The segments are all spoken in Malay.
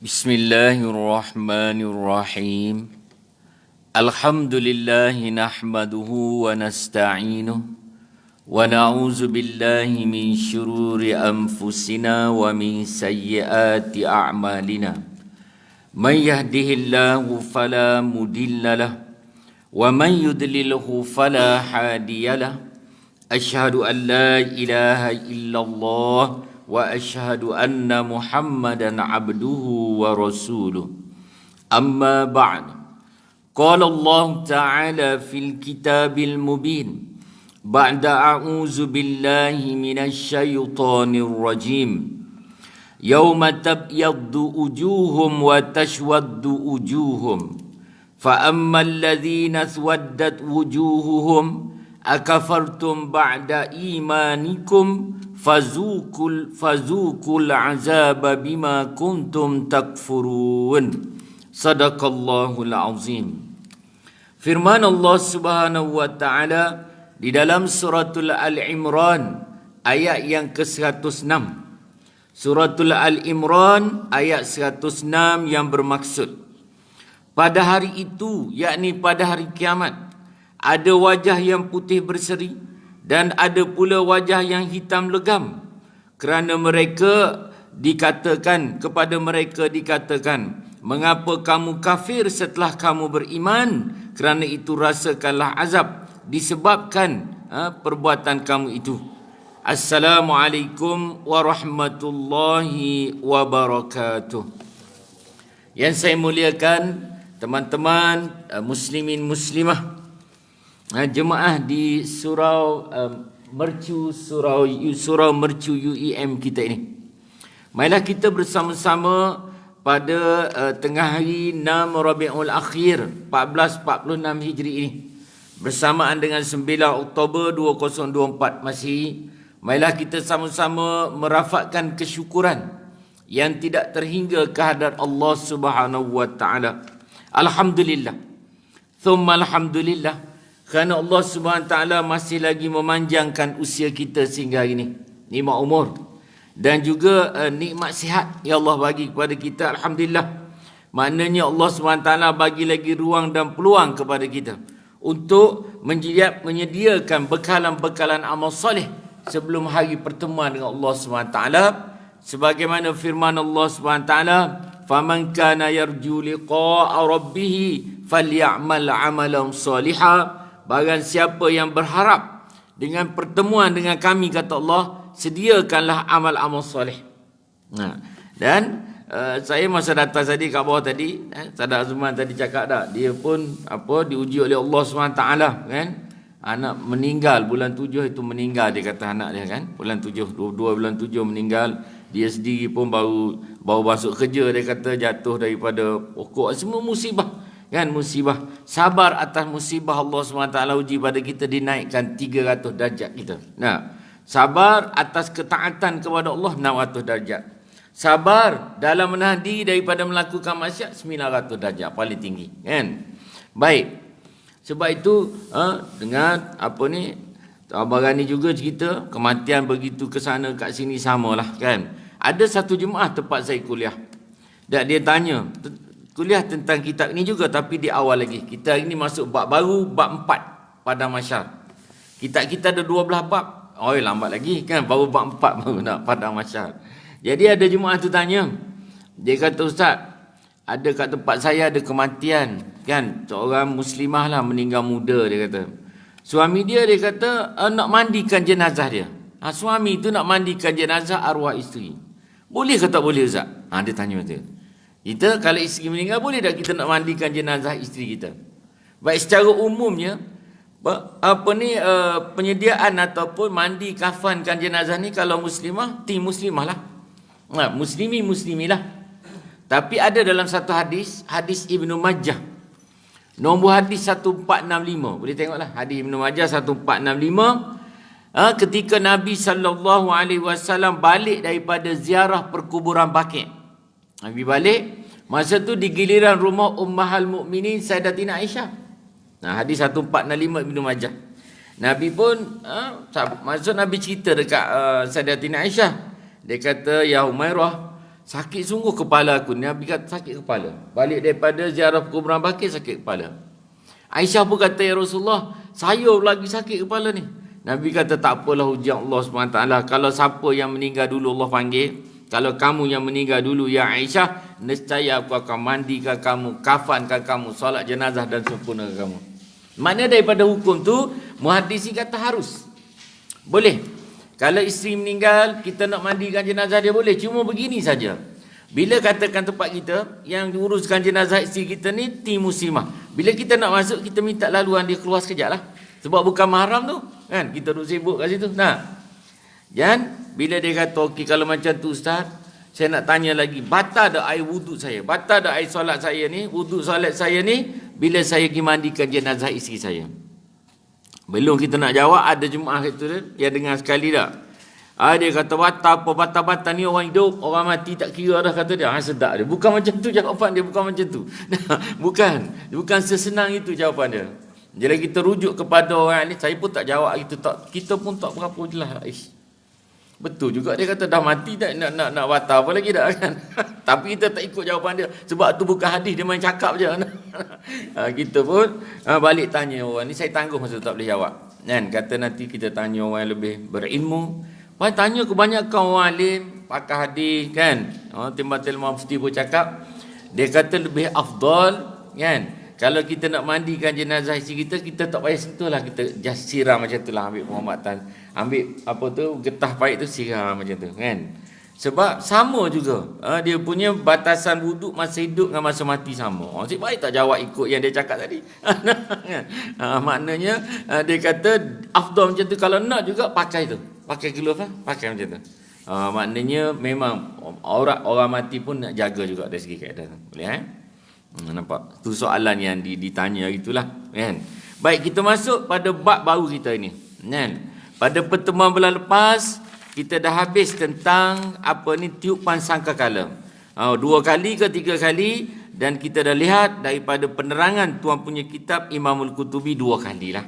Bismillahirrahmanirrahim. Alhamdulillahi nahmaduhu wa nasta'inuh wa na'udzu billahi min syururi anfusina wa min sayyiati a'malina. Man yahdihillahu fala mudilla wa man yudlilhu fala hadiyalah. Asyhadu an la ilaha illallah wa asyhadu anna Muhammadan abduhu wa rasuluh. Amma ba'd. Qala Allah Ta'ala fil kitabil mubin. Ba'da a'udzu billahi minasy syaithanir rajim. Yauma tabyaddu wujuhum wa tashwaddu wujuhum. Fa ammal ladzina aswaddat wujuhuhum akafartum ba'da imanikum fazukul azaba bima kuntum takfurun. Sadaqallahul azim. Firman Allah Subhanahu wa taala di dalam suratul Al-Imran ayat yang ke-106. Suratul Al-Imran ayat 106 yang bermaksud pada hari itu, yakni pada hari kiamat, ada wajah yang putih berseri dan ada pula wajah yang hitam legam, kerana mereka dikatakan, mengapa kamu kafir setelah kamu beriman? Kerana itu rasakanlah azab disebabkan perbuatan kamu itu. Assalamualaikum warahmatullahi wabarakatuh. Yang saya muliakan teman-teman muslimin muslimah, jemaah di surau Mercu UEM kita ini. Marilah kita bersama-sama pada tengah hari 6 Rabiul Akhir 1446 Hijri ini, bersamaan dengan 9 Oktober 2024 Masihi. Marilah kita sama-sama merafakkan kesyukuran yang tidak terhingga kehadrat Allah Subhanahu wa taala. Alhamdulillah. Thumma alhamdulillah. Kerana Allah Subhanahu taala masih lagi memanjangkan usia kita sehingga hari ini. Nikmat umur dan juga nikmat sihat yang Allah bagi kepada kita, alhamdulillah. Maknanya Allah Subhanahu taala bagi lagi ruang dan peluang kepada kita untuk menyediakan bekalan-bekalan amal soleh sebelum hari pertemuan dengan Allah Subhanahu taala, sebagaimana firman Allah Subhanahu taala, "Faman kana yarju liqa'a rabbih falyamal 'amalan shalihan." Barang siapa yang berharap dengan pertemuan dengan kami, kata Allah, sediakanlah amal-amal soleh. Dan saya masa datang tadi kat bawah tadi, Saudara Azman tadi cakap dah, dia pun diuji oleh Allah SWT kan. Anak meninggal bulan 7 itu meninggal, dia kata anak dia kan. Bulan 7, 22 bulan 7 meninggal. Dia sendiri pun baru masuk kerja, dia kata jatuh daripada pokok. Semua musibah. Kan, musibah. Sabar atas musibah Allah SWT uji pada kita, dinaikkan 300 darjat kita. Sabar atas ketaatan kepada Allah 600 darjat. Sabar dalam menahan diri daripada melakukan maksiat 900 darjat, paling tinggi. Kan? Baik. Sebab itu dengan Abang Rani juga cerita kematian begitu ke sana kat sini samalah kan. Ada satu jemaah tempat saya kuliah. Dan dia tanya, kuliah tentang kitab ini juga tapi di awal lagi. Kita ini masuk bab baru, bab 4 pada masyar. Kitab kita ada 12 bab. Lambat lagi kan, baru bab 4 baru nak pada masyar. Jadi ada jemaah tu tanya. Dia kata, "Ustaz, ada kat tempat saya ada kematian kan, seorang muslimah lah, meninggal muda," dia kata. Suami dia kata nak mandikan jenazah dia. Suami tu nak mandikan jenazah arwah isteri. Boleh ke tak boleh, Ustaz? Dia tanya macam tu. Kita kalau isteri meninggal, boleh tak kita nak mandikan jenazah isteri kita? Baik, secara umumnya penyediaan ataupun mandi kafankan jenazah ni, kalau muslimah, tim muslimah lah. Muslimilah. Tapi ada dalam satu hadis Ibnu Majah, nombor hadis 1465. Boleh tengoklah hadis Ibnu Majah 1465. Ketika Nabi SAW balik daripada ziarah perkuburan Baqi'. Nabi balik, masa tu di giliran rumah Ummahal Mukminin Sayyidatina Aisyah. Hadis 1465 Ibnu Majah. Nabi pun maksud Nabi cerita dekat Sayyidatina Aisyah. Dia kata, "Ya Umairah, Sakit sungguh kepala aku. Nabi kata sakit kepala. Balik daripada ziarah kuburan Baqi sakit kepala. Aisyah pun kata, ya Rasulullah, saya lagi sakit kepala ni. Nabi kata, tak apalah ujian Allah SWT. Kalau siapa yang meninggal dulu Allah panggil. Kalau kamu yang meninggal dulu ya Aisyah, nescaya aku akan mandikan kamu, kafankan kamu, solat jenazah dan sempurnakan kamu. Maknanya daripada hukum tu, muhaddis kata harus. Boleh. Kalau isteri meninggal, kita nak mandikan jenazah dia boleh. Cuma begini saja. Bila katakan tempat kita, yang diuruskan jenazah isteri kita ni, tim muslimah. Bila kita nak masuk, kita minta laluan dia keluar sekejap lah. Sebab bukan mahram tu. Kan? Kita duduk sibuk kat situ. Nah. Dan bila dia kata, okey kalau macam tu Ustaz, saya nak tanya lagi, batal dah air wuduk saya? Batal dah air solat saya ni, wuduk solat saya ni, bila saya pergi mandikan jenazah isteri saya? Belum kita nak jawab, ada jemaah itu dia dengar sekali dah. Dia kata batal ni orang hidup, orang mati tak kira dah, kata dia. Sedap dia. Bukan macam tu jawapan dia, bukan macam tu. Bukan sesenang itu jawapan dia. Jadi kita rujuk kepada orang ni, saya pun tak jawab itu, kita pun tak berapa jelas. Betul juga dia kata dah mati tak nak batal apa lagi dah kan. Tapi kita tak ikut jawapan dia sebab tu bukan hadis, dia main cakap je. Kita pun balik tanya orang ni, saya tangguh masa tu tak boleh jawab. Kan kata nanti kita tanya orang yang lebih berilmu. Tanya kebanyakan orang alim, pakar hadis kan. Timbatul Mufti pun cakap, dia kata lebih afdal kan. Kalau kita nak mandikan jenazah isteri kita, kita tak payah sentuh lah, kita just siram macam tu lah, ambil penghormatan, ambil apa tu, getah pahit tu siram macam tu kan. Sebab sama juga, dia punya batasan wuduk masa hidup dengan masa mati sama. Cik baik tak jawab ikut yang dia cakap tadi. Maknanya dia kata afdal macam tu. Kalau nak juga pakai tu, pakai glove lah, pakai macam tu. Maknanya memang orang mati pun nak jaga juga dari segi keadaan. Boleh nampak? Tu soalan yang ditanya itulah kan. Baik, kita masuk pada bab baru kita ini kan. Pada pertemuan bulan lepas kita dah habis tentang apa ni, tiupan sangkakala. 2 kali ke 3 kali, dan kita dah lihat daripada penerangan tuan punya kitab Imamul Qutubi 2 kali lah.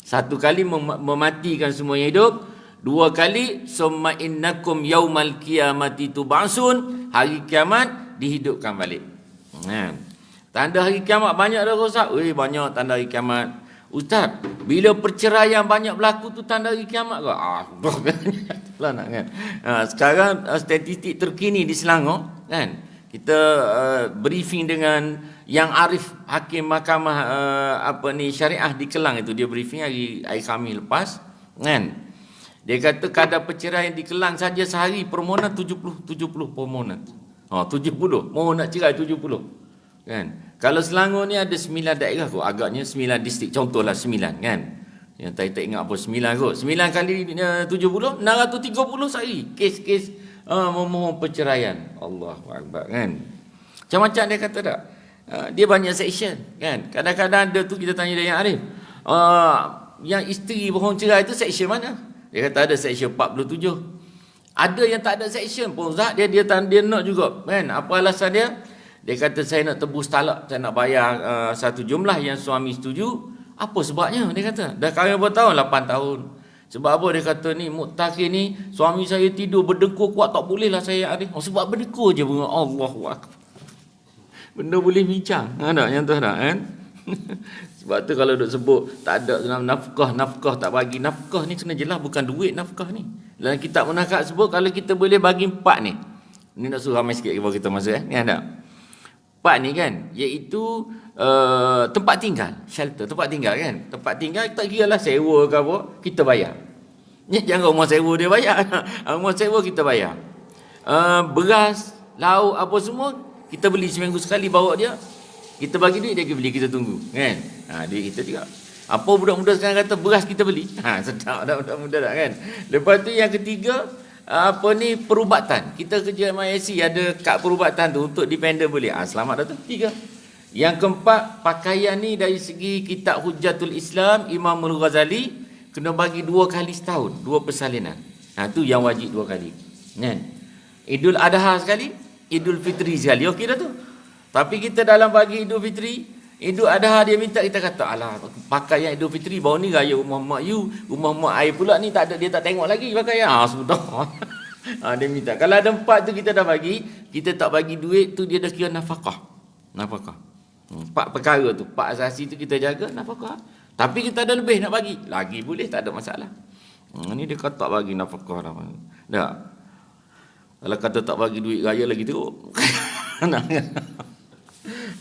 1 kali mematikan semua yang hidup, 2 kali summa innakum yaumal qiyamati tub'asun, hari kiamat dihidupkan balik. Tanda hari kiamat banyak dah rosak. Banyak tanda hari kiamat. Ustaz, bila perceraian banyak berlaku tu tanda hari kiamat ke? Lah nak kan. Sekarang statistik terkini di Selangor kan. Kita briefing dengan yang Arif Hakim Mahkamah Syariah di Kelang itu, dia briefing hari Khamis lepas kan. Dia kata kadar perceraian di Kelang saja sehari permohonan 70 permohonan. 70. Mohon nak cerai 70. Kan? Kalau Selangor ni ada 9 daerah kot, agaknya 9 distrik, contohlah 9 kan. Yang saya tak ingat apa 9 kot. 9 kali 70, 630 sehari kes-kes memohon perceraian. Allahu akbar kan. Macam-macam dia kata tak. Dia banyak section kan. Kadang-kadang ada tu kita tanya dia yang Arif, yang isteri mohon cerai tu section mana? Dia kata ada section 47. Ada yang tak ada section pun Ustaz, dia nak juga kan. Apa alasan dia? Dia kata saya nak tebus talak, saya nak bayar satu jumlah yang suami setuju. Apa sebabnya? Dia kata dah kahwin berapa tahun? 8 tahun. Sebab apa? Dia kata ni mutakhir ni suami saya tidur berdengkur kuat, tak boleh lah saya ada. Sebab berdengkur je bunga. Allahu akbar. Benda boleh bincang. Ada yang tu ada kan? Sebab tu kalau duk sebut tak ada nafkah tak bagi. Nafkah ni kena jelas bukan duit nafkah ni. Dalam kitab Munakhat sebut kalau kita boleh bagi 4 ni. Ni nak suruh ramai sikit baru kita masuk Ni ada 4 ni kan, iaitu tempat tinggal, shelter, tempat tinggal kan. Tempat tinggal tak kira lah sewa ke apa, kita bayar. Jangan rumah sewa dia bayar. Rumah sewa kita bayar. Beras, lauk apa semua kita beli seminggu sekali, bawa dia. Kita bagi duit, dia beli, kita tunggu kan. Duit kita juga. Apa budak-budak sekarang kata beras kita beli. Sedap dah budak-budak tak kan. Lepas tu yang ketiga, perubatan. Kita kerja MISC ada kad perubatan tu untuk dependent boleh. Selamat dah tu 3. Yang keempat, pakaian ni dari segi kitab Hujjatul Islam Imamul Ghazali kena bagi 2 kali setahun, 2 persalinan. Tu yang wajib 2 kali. Kan? Idul Adha sekali, Idul Fitri sekali. Okey dah tu. Tapi kita dalam bagi Idul Fitri, Idul Adha dia minta kita kata, alah pakaian Idul Fitri baru ni raya rumah mak you, rumah mak I pula ni tak ada, dia tak tengok lagi pakaian. Sudah. Dia minta. Kalau ada 4 tu kita dah bagi, kita tak bagi duit tu, dia dah kira nafkah. Nafkah. 4 perkara tu, 4 asasi tu kita jaga, nafkah. Tapi kita ada lebih nak bagi, lagi boleh, tak ada masalah. Ni dia kata tak bagi nafkah dah. Tak. Kalau kata tak bagi duit raya lagi teruk.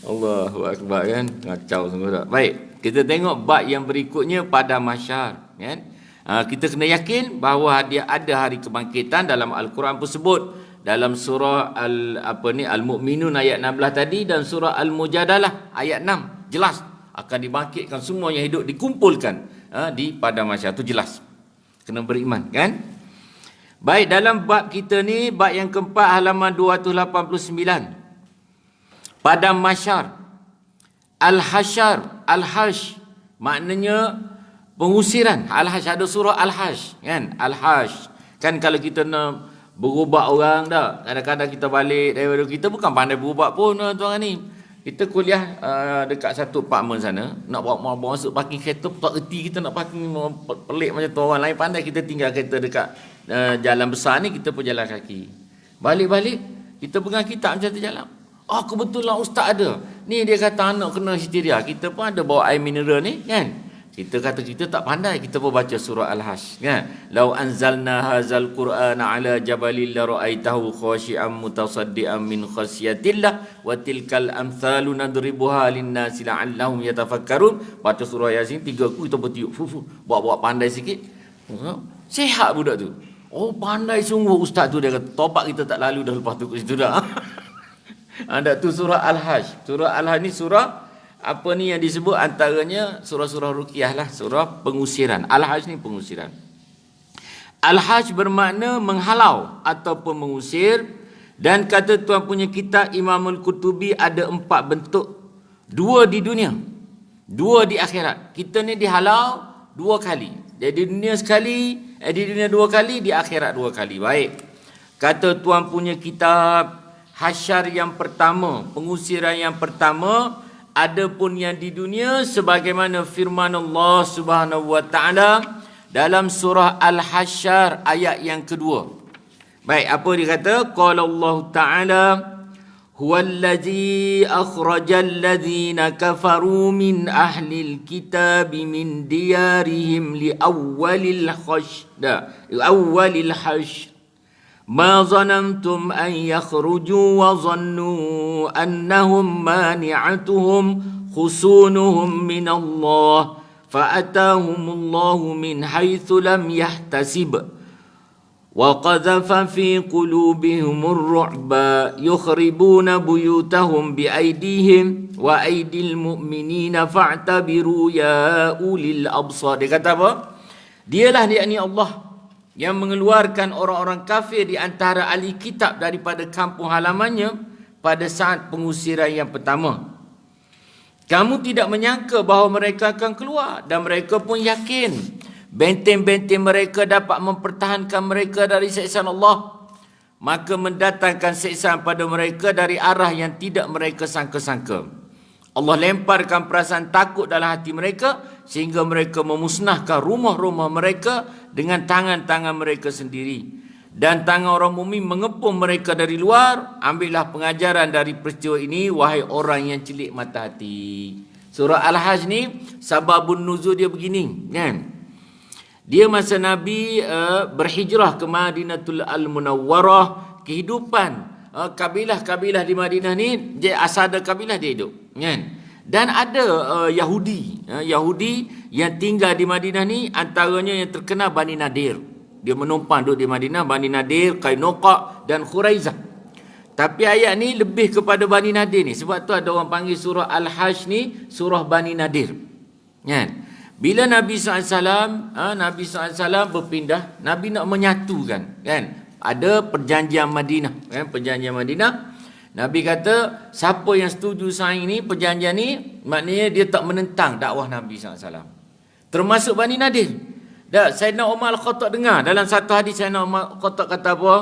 Allahu akbar kan. Kacau sungguh tak. Baik, kita tengok bab yang berikutnya pada mahsyar, kan? Kita kena yakin bahawa dia ada hari kebangkitan. Dalam Al-Quran pun sebut dalam surah Al-Mu'minun ayat 16 tadi, dan surah Al-Mujadalah ayat 6 jelas akan dibangkitkan semua yang hidup, dikumpulkan di pada mahsyar. Tu jelas. Kena beriman, kan? Baik, dalam bab kita ni, bab yang keempat, halaman 289. Pada mahsyar. Al-Hasyar, Al-Hash, maknanya pengusiran. Al-Hash, ada surah Al-Hash, kan? Al-Hash. Kan kalau kita nak berubat orang dah, kadang-kadang kita balik daripada, kita bukan pandai berubat pun tuan ni. Kita kuliah dekat satu apartmen sana, nak bawa masuk parking kereta, tak erti kita nak parking, pelik macam tu. Orang lain pandai, kita tinggal kereta dekat jalan besar ni, kita pun jalan kaki. Balik-balik, kita pegang kitab macam tu jalan. Kebetulan ustaz ada. Ni dia kata anak kena histeria. Kita pun ada bawa air mineral ni, kan? Kita kata kita tak pandai, kita pun baca surah Al-Hash, kan? Lau anzalna hadzal qur'ana ala jabalil la ra'aitahu khashi'an mutasaddian min khasyatillah wa tilkal amsalu nadribuha lin-nasi la'allahum yatafakkarun. Baca surah Yasin 3 kita bertiup, buat pandai sikit. Sihat budak tu. Pandai sungguh ustaz tu, dia kata. Tobat kita tak lalu dah, lepas tu situ dah. Ada tu surah Al-Hash. Surah Al-Hash ni surah apa ni yang disebut antaranya surah-surah ruqyah lah, surah pengusiran. Al-Hash ni pengusiran. Al-Hash bermakna menghalau ataupun mengusir. Dan kata tuan punya kitab Imam Al-Qutubi ada 4 bentuk. 2 di dunia, 2 di akhirat. Kita ni dihalau 2 kali. Di dunia sekali, di dunia 2 kali, di akhirat 2 kali. Baik. Kata tuan punya kitab, hasyar yang pertama, pengusiran yang pertama, adapun yang di dunia sebagaimana firman Allah Subhanahu wa taala dalam surah Al-Hasyr ayat yang kedua. Baik, apa dia kata? Qala Allah taala huwallazi akhrajal ladzina kafaru min ahlil kitabi min diyarihim li awwalil hashr ما ظننتم أن يخرجوا وظنوا أنهم مانعتهم خصونهم من الله فأتاهم الله من حيث لم يحتسب وقذف في قلوبهم الرعب يخربون بيوتهم بأيديهم وأيدي المؤمنين فاعتبروا يا أولي الأبصار. Dia kata apa? Dialah yakni Allah yang mengeluarkan orang-orang kafir di antara ahli kitab daripada kampung halamannya pada saat pengusiran yang pertama. Kamu tidak menyangka bahawa mereka akan keluar, dan mereka pun yakin benteng-benteng mereka dapat mempertahankan mereka dari siksaan Allah. Maka mendatangkan siksaan pada mereka dari arah yang tidak mereka sangka-sangka. Allah lemparkan perasaan takut dalam hati mereka sehingga mereka memusnahkan rumah-rumah mereka dengan tangan-tangan mereka sendiri. Dan tangan orang mukmin mengepung mereka dari luar. Ambillah pengajaran dari peristiwa ini, wahai orang yang celik mata hati. Surah Al-Hajj ni sababun nuzul dia begini, kan? Dia masa Nabi berhijrah ke Madinatul Al-Munawwarah, kehidupan kabilah-kabilah di Madinah ni, asal kabilah dia hidup, kan? Dan ada Yahudi yang tinggal di Madinah ni, antaranya yang terkenal Bani Nadir. Dia menumpang duduk di Madinah, Bani Nadir, Qainuqa dan Khuraizah. Tapi ayat ni lebih kepada Bani Nadir ni, sebab tu ada orang panggil surah Al-Hajj ni surah Bani Nadir, kan? Bila Nabi SAW berpindah, Nabi nak menyatukan, kan? Ada perjanjian Madinah, kan? Perjanjian Madinah. Nabi kata, siapa yang setuju saing ni, perjanjian ni, maknanya dia tak menentang dakwah Nabi SAW. Termasuk Bani Nadir. Sayyidina Umar Al-Khattab dengar. Dalam satu hadis Sayyidina Umar Al-Khattab kata apa?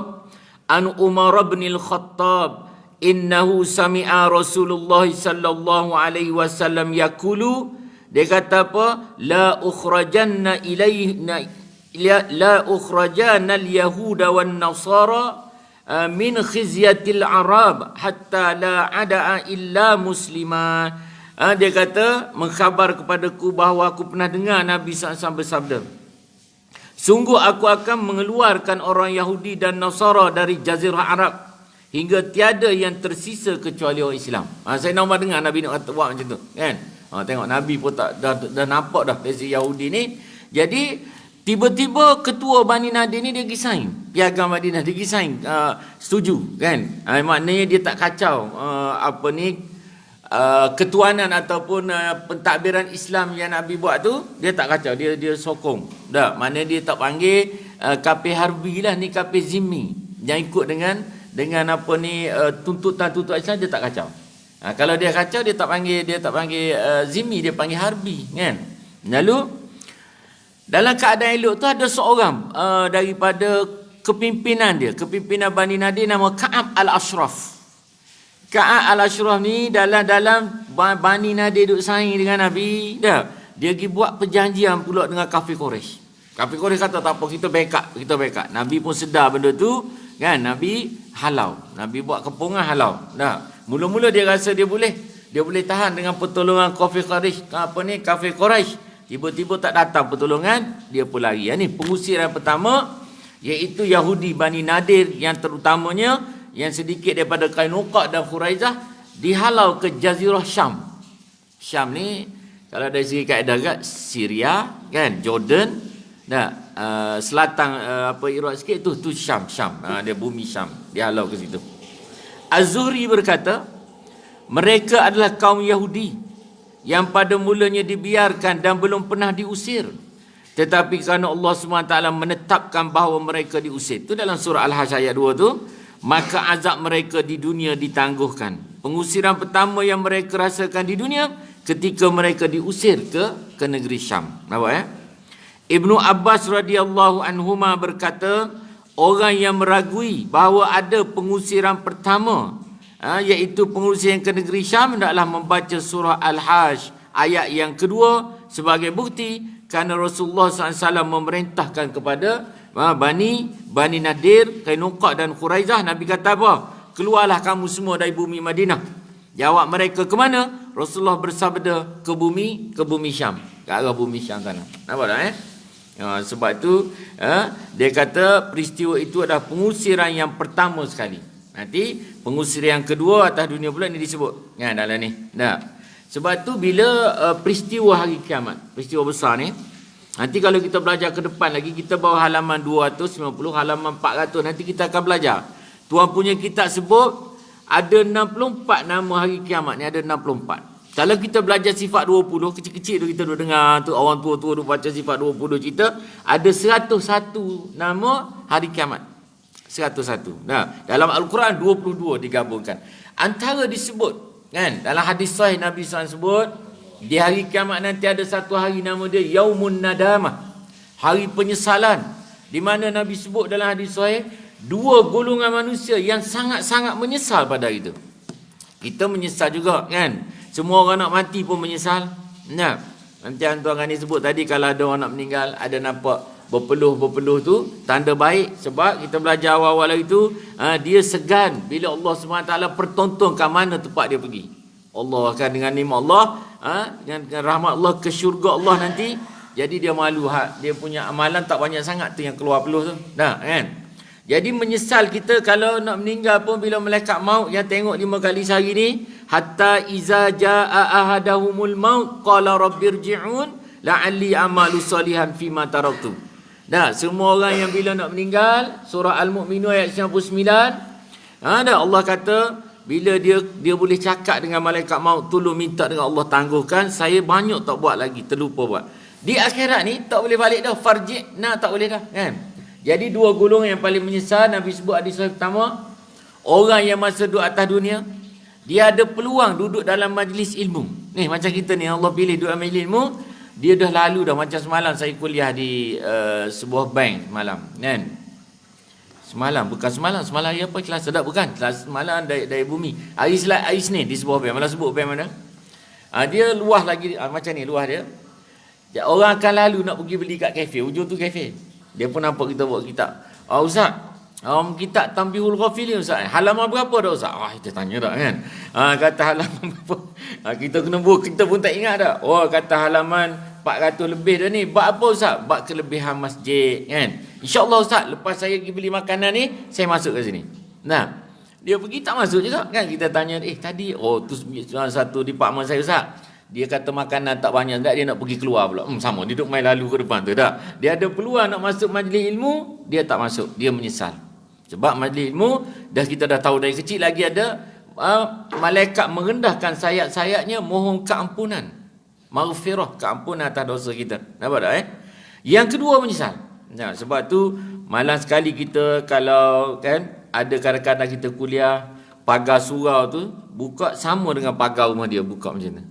An Umar bin Al-Khattab, innahu sami'a Rasulullah sallallahu alaihi wasallam yaqulu. Dia kata apa? La ukhrajanna la ukhrajana al-yahuda wan nasara min khizyatil arab hatta la ada illa musliman. Dia kata mengkhabar kepadaku bahawa aku pernah dengar Nabi SAW bersabda, sungguh aku akan mengeluarkan orang Yahudi dan Nasara dari Jazirah Arab hingga tiada yang tersisa kecuali orang Islam. Saya nak dengar Nabi nak kata buat macam tu, kan? Tengok Nabi pun tak dah nampak dah dari Yahudi ni. Jadi tiba-tiba ketua Bani Nadir ni dia gisain, piagam Madinah dia gisain, setuju, kan? Maknanya dia tak kacau ketuanan ataupun pentadbiran Islam yang Nabi buat tu, dia tak kacau, dia sokong. Dah, mana dia tak panggil kafir harbi lah, ni kafir zimmi yang ikut dengan tuntutan Islam, dia tak kacau. Kalau dia kacau, dia tak panggil zimmi, dia panggil harbi, kan? Lalu dalam keadaan elok tu ada seorang daripada kepimpinan Bani Nadir, nama Ka'ab al-Ashraf. Ka'ab al-Ashraf ni dalam Bani Nadir duduk saing dengan Nabi, dah. Dia pergi buat perjanjian pula dengan kafir Quraisy. Kafir Quraisy kata tak apa, kita backup. Nabi pun sedar benda tu, kan? Nabi halau. Nabi buat kepungan halau. Dah. Mula-mula dia rasa dia boleh tahan dengan pertolongan kafir Quraisy. Tiba-tiba tak datang pertolongan, dia pun lari. Ini pengusiran pertama, iaitu Yahudi Bani Nadir yang terutamanya yang sedikit daripada Qainuqa dan Quraizah dihalau ke Jazirah Syam. Syam ni kalau dari segi kaedah kat Syria, kan, Jordan, selatan Iraq sikit tu Syam. Dia bumi Syam, dihalau ke situ. Az-Zuhri berkata, mereka adalah kaum Yahudi yang pada mulanya dibiarkan dan belum pernah diusir, tetapi kerana Allah SWT menetapkan bahawa mereka diusir, itu dalam surah Al-Hajj ayat 2 tu, maka azab mereka di dunia ditangguhkan. Pengusiran pertama yang mereka rasakan di dunia ketika mereka diusir ke negeri Syam. Nampak ya? Ibnu Abbas radhiyallahu anhuma berkata, orang yang meragui bahawa ada pengusiran pertama, iaitu pengusiran ke negeri Syam, hendaklah membaca surah Al-Hajj ayat yang kedua sebagai bukti, kerana Rasulullah SAW memerintahkan kepada Bani Nadir, Qainuqa dan Quraizah. Nabi kata apa? Keluarlah kamu semua dari bumi Madinah. Jawab mereka, ke mana? Rasulullah bersabda, ke bumi Syam, ke arah bumi Syam sana. Nampak tak sebab itu dia kata peristiwa itu adalah pengusiran yang pertama sekali. Nanti pengusiran yang kedua atas dunia pula ni disebut, kan, dalam ni. Sebab tu bila peristiwa hari kiamat, peristiwa besar ni, nanti kalau kita belajar ke depan lagi, kita bawa halaman 290, halaman 400, nanti kita akan belajar. Tuan punya kitab sebut ada 64 nama hari kiamat ni, ada 64. Kalau kita belajar sifat 20, kecil-kecil tu kita duduk dengar tu, orang tua-tua duduk baca sifat 20 cerita, ada 101 nama hari kiamat. 101. Dalam Al-Quran 22 digabungkan. Antara disebut, kan, dalam hadis sahih Nabi SAW sebut, di hari kiamat nanti ada satu hari nama dia Yaumun Nadamah, hari penyesalan, di mana Nabi sebut dalam hadis sahih dua golongan manusia yang sangat-sangat menyesal pada hari itu. Kita menyesal juga, kan? Semua orang nak mati pun menyesal. Nanti tuan ni sebut tadi, kalau ada orang nak meninggal, ada nampak berpeluh tu tanda baik, sebab kita belajar awal-awal itu, dia segan bila Allah SWT pertontonkan mana tempat dia pergi. Allah akan dengan nikmat Allah, dengan rahmat Allah ke syurga Allah nanti. Jadi dia malu, dia punya amalan tak banyak sangat tu yang keluar peluh tu. Kan? Jadi menyesal kita kalau nak meninggal pun, bila malaikat maut yang tengok 5 kali sehari ni, hatta iza jaa ahadahumul maut qala rabbirji'un la'alli amalu salihan fima taraktu. Semua orang yang bila nak meninggal, surah Al-Mu'minun ayat 99, Allah kata, bila dia boleh cakap dengan malaikat maut, tolong minta dengan Allah tangguhkan, saya banyak tak buat lagi, terlupa buat. Di akhirat ni tak boleh balik dah, farji'na tak boleh dah, kan? Jadi dua golongan yang paling menyesal Nabi sebut hadis pertama, orang yang masa duduk atas dunia, dia ada peluang duduk dalam majlis ilmu. Ni macam kita ni, Allah pilih duduk dalam majlis ilmu, dia dah lalu dah. Macam semalam saya kuliah di sebuah bank semalam, kan? Semalam hari apa kelas? Sedap bukan? Kelas semalam dari bumi. Hari Isnin di sebuah bank. Malah sebut bank mana? Dia luah lagi, macam ni luah dia. Orang akan lalu nak pergi beli kat kafe. Ujung tu kafe. Dia pun nampak kita buat kitab. Ustaz, kitab Tanbihul Ghafilin Ustaz. Halaman berapa dah Ustaz? Kita tanya dah kan. Kata halaman berapa? Kita kena buat, kita pun tak ingat dah. Kata halaman 400 lebih dah ni. Bab apa Ustaz? Bab kelebihan masjid kan. InsyaAllah Ustaz, lepas saya pergi beli makanan ni, saya masuk ke sini. Nah, dia pergi tak masuk juga kan. Kita tanya, tadi, tu satu department saya Ustaz. Dia kata makanan tak banyak, tak, dia nak pergi keluar pula. Sama, dia duduk main lalu ke depan tu dah. Dia ada peluang nak masuk majlis ilmu, dia tak masuk. Dia menyesal. Sebab majlis ilmu, kita dah tahu dari kecil lagi ada malaikat merendahkan sayap-sayapnya mohon keampunan. Maghfirah, keampunan atas dosa kita. Nampak tak Yang kedua menyesal. Nah, sebab tu malam sekali kita kalau kan ada kadang-kadang kita kuliah pagar surau tu buka sama dengan pagar rumah dia buka macam tu.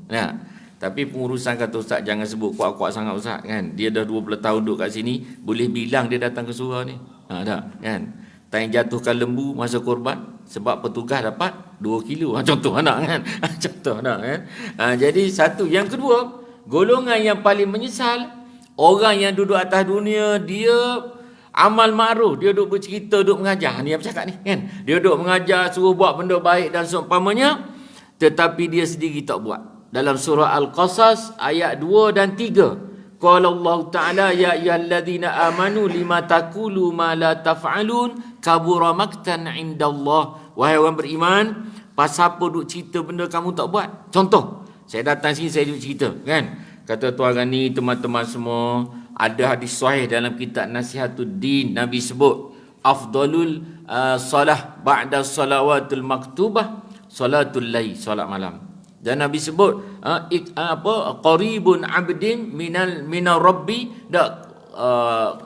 Tapi pengurusan kata Ustaz jangan sebut kuat-kuat sangat Ustaz kan. Dia dah 20 tahun duduk kat sini, boleh bilang dia datang ke surau ni. Tak kan. Tak jatuhkan lembu masa korban sebab petugas dapat 2 kilo. Contoh anak kan. Contoh anak kan. Jadi satu, yang kedua, golongan yang paling menyesal orang yang duduk atas dunia, dia amal ma'ruf, dia duduk bercerita, duduk mengajar. Ni apa cakap ni kan. Dia duduk mengajar, suruh buat benda baik dan seumpamanya, tetapi dia sendiri tak buat. Dalam surah Al-Qasas ayat 2 dan 3. Qala Allah Ta'ala ya ayyuhalladzina amanu lima taqulu ma la taf'alun kabura maktan 'indallah. Wahai orang beriman, pasal apa duk cerita benda kamu tak buat? Contoh, saya datang sini saya duk cerita kan. Kata tuan Gani, teman-teman semua, ada hadis sahih dalam kitab Nasihatul-Din, Nabi sebut afdalul salah ba'da salawatul maktubah salatul lail, solat malam. Dan Nabi sebut qaribun abdin minal rabbi,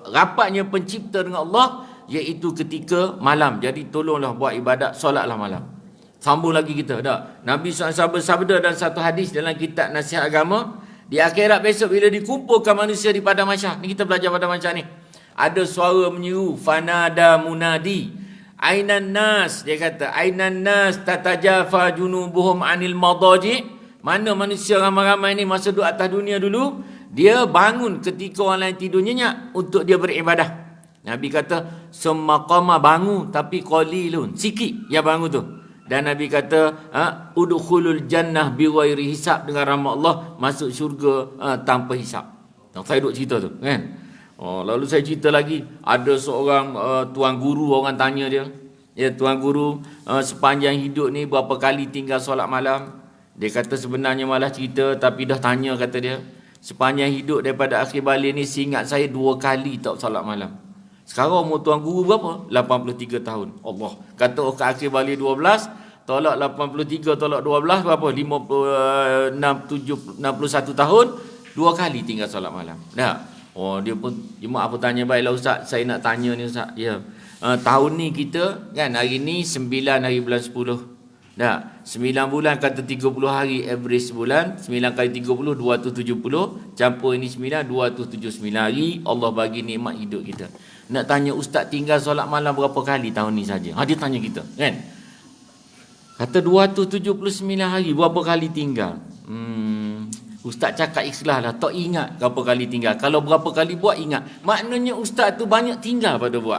rapatnya pencipta dengan Allah iaitu ketika malam. Jadi tolonglah buat ibadat, solatlah malam. Sambung lagi kita Nabi SAW bersabda dalam satu hadis dalam kitab Nasihat Agama, di akhirat besok bila dikumpulkan manusia di padang mahsyar, ni kita belajar padang mahsyar ni, ada suara menyeru, fanada munadi ainan nas, dia kata ainan nas tatajafa junubuhum anil madaji. Mana manusia ramai-ramai ni masa duduk atas dunia dulu, dia bangun ketika orang lain tidur nyenyak untuk dia beribadah. Nabi kata summa qama, bangun tapi qalilun, sikit yang bangun tu. Dan Nabi kata udkhulul jannah bighairi hisab, dengan rahmat Allah masuk syurga tanpa hisab. Saya duduk cerita tu kan. Lalu saya cerita lagi, ada seorang tuan guru, orang tanya dia, tuan guru sepanjang hidup ni berapa kali tinggal solat malam? Dia kata sebenarnya malah cerita, tapi dah tanya, kata dia, sepanjang hidup daripada akhir balik ni seingat saya 2 kali tak solat malam. Sekarang umur tuan guru berapa? 83 tahun. Allah kata ke akhir balik 12, tolak 83 tolak 12 berapa? 61 tahun, 2 kali tinggal solat malam. Dia pun jemaah apa tanya, baiklah Ustaz, saya nak tanya ni Ustaz. Tahun ni kita kan hari ni 9 hari bulan 10. 9 bulan kata 30 hari average sebulan, 9 kali 30 270, campur ini 9 279 hari Allah bagi nikmat hidup kita. Nak tanya Ustaz tinggal solat malam berapa kali tahun ni saja? Dia tanya kita kan. Kata 279 hari berapa kali tinggal? Ustaz cakap ikhlas lah, tak ingat berapa kali tinggal. Kalau berapa kali buat ingat, maknanya Ustaz tu banyak tinggal pada buat.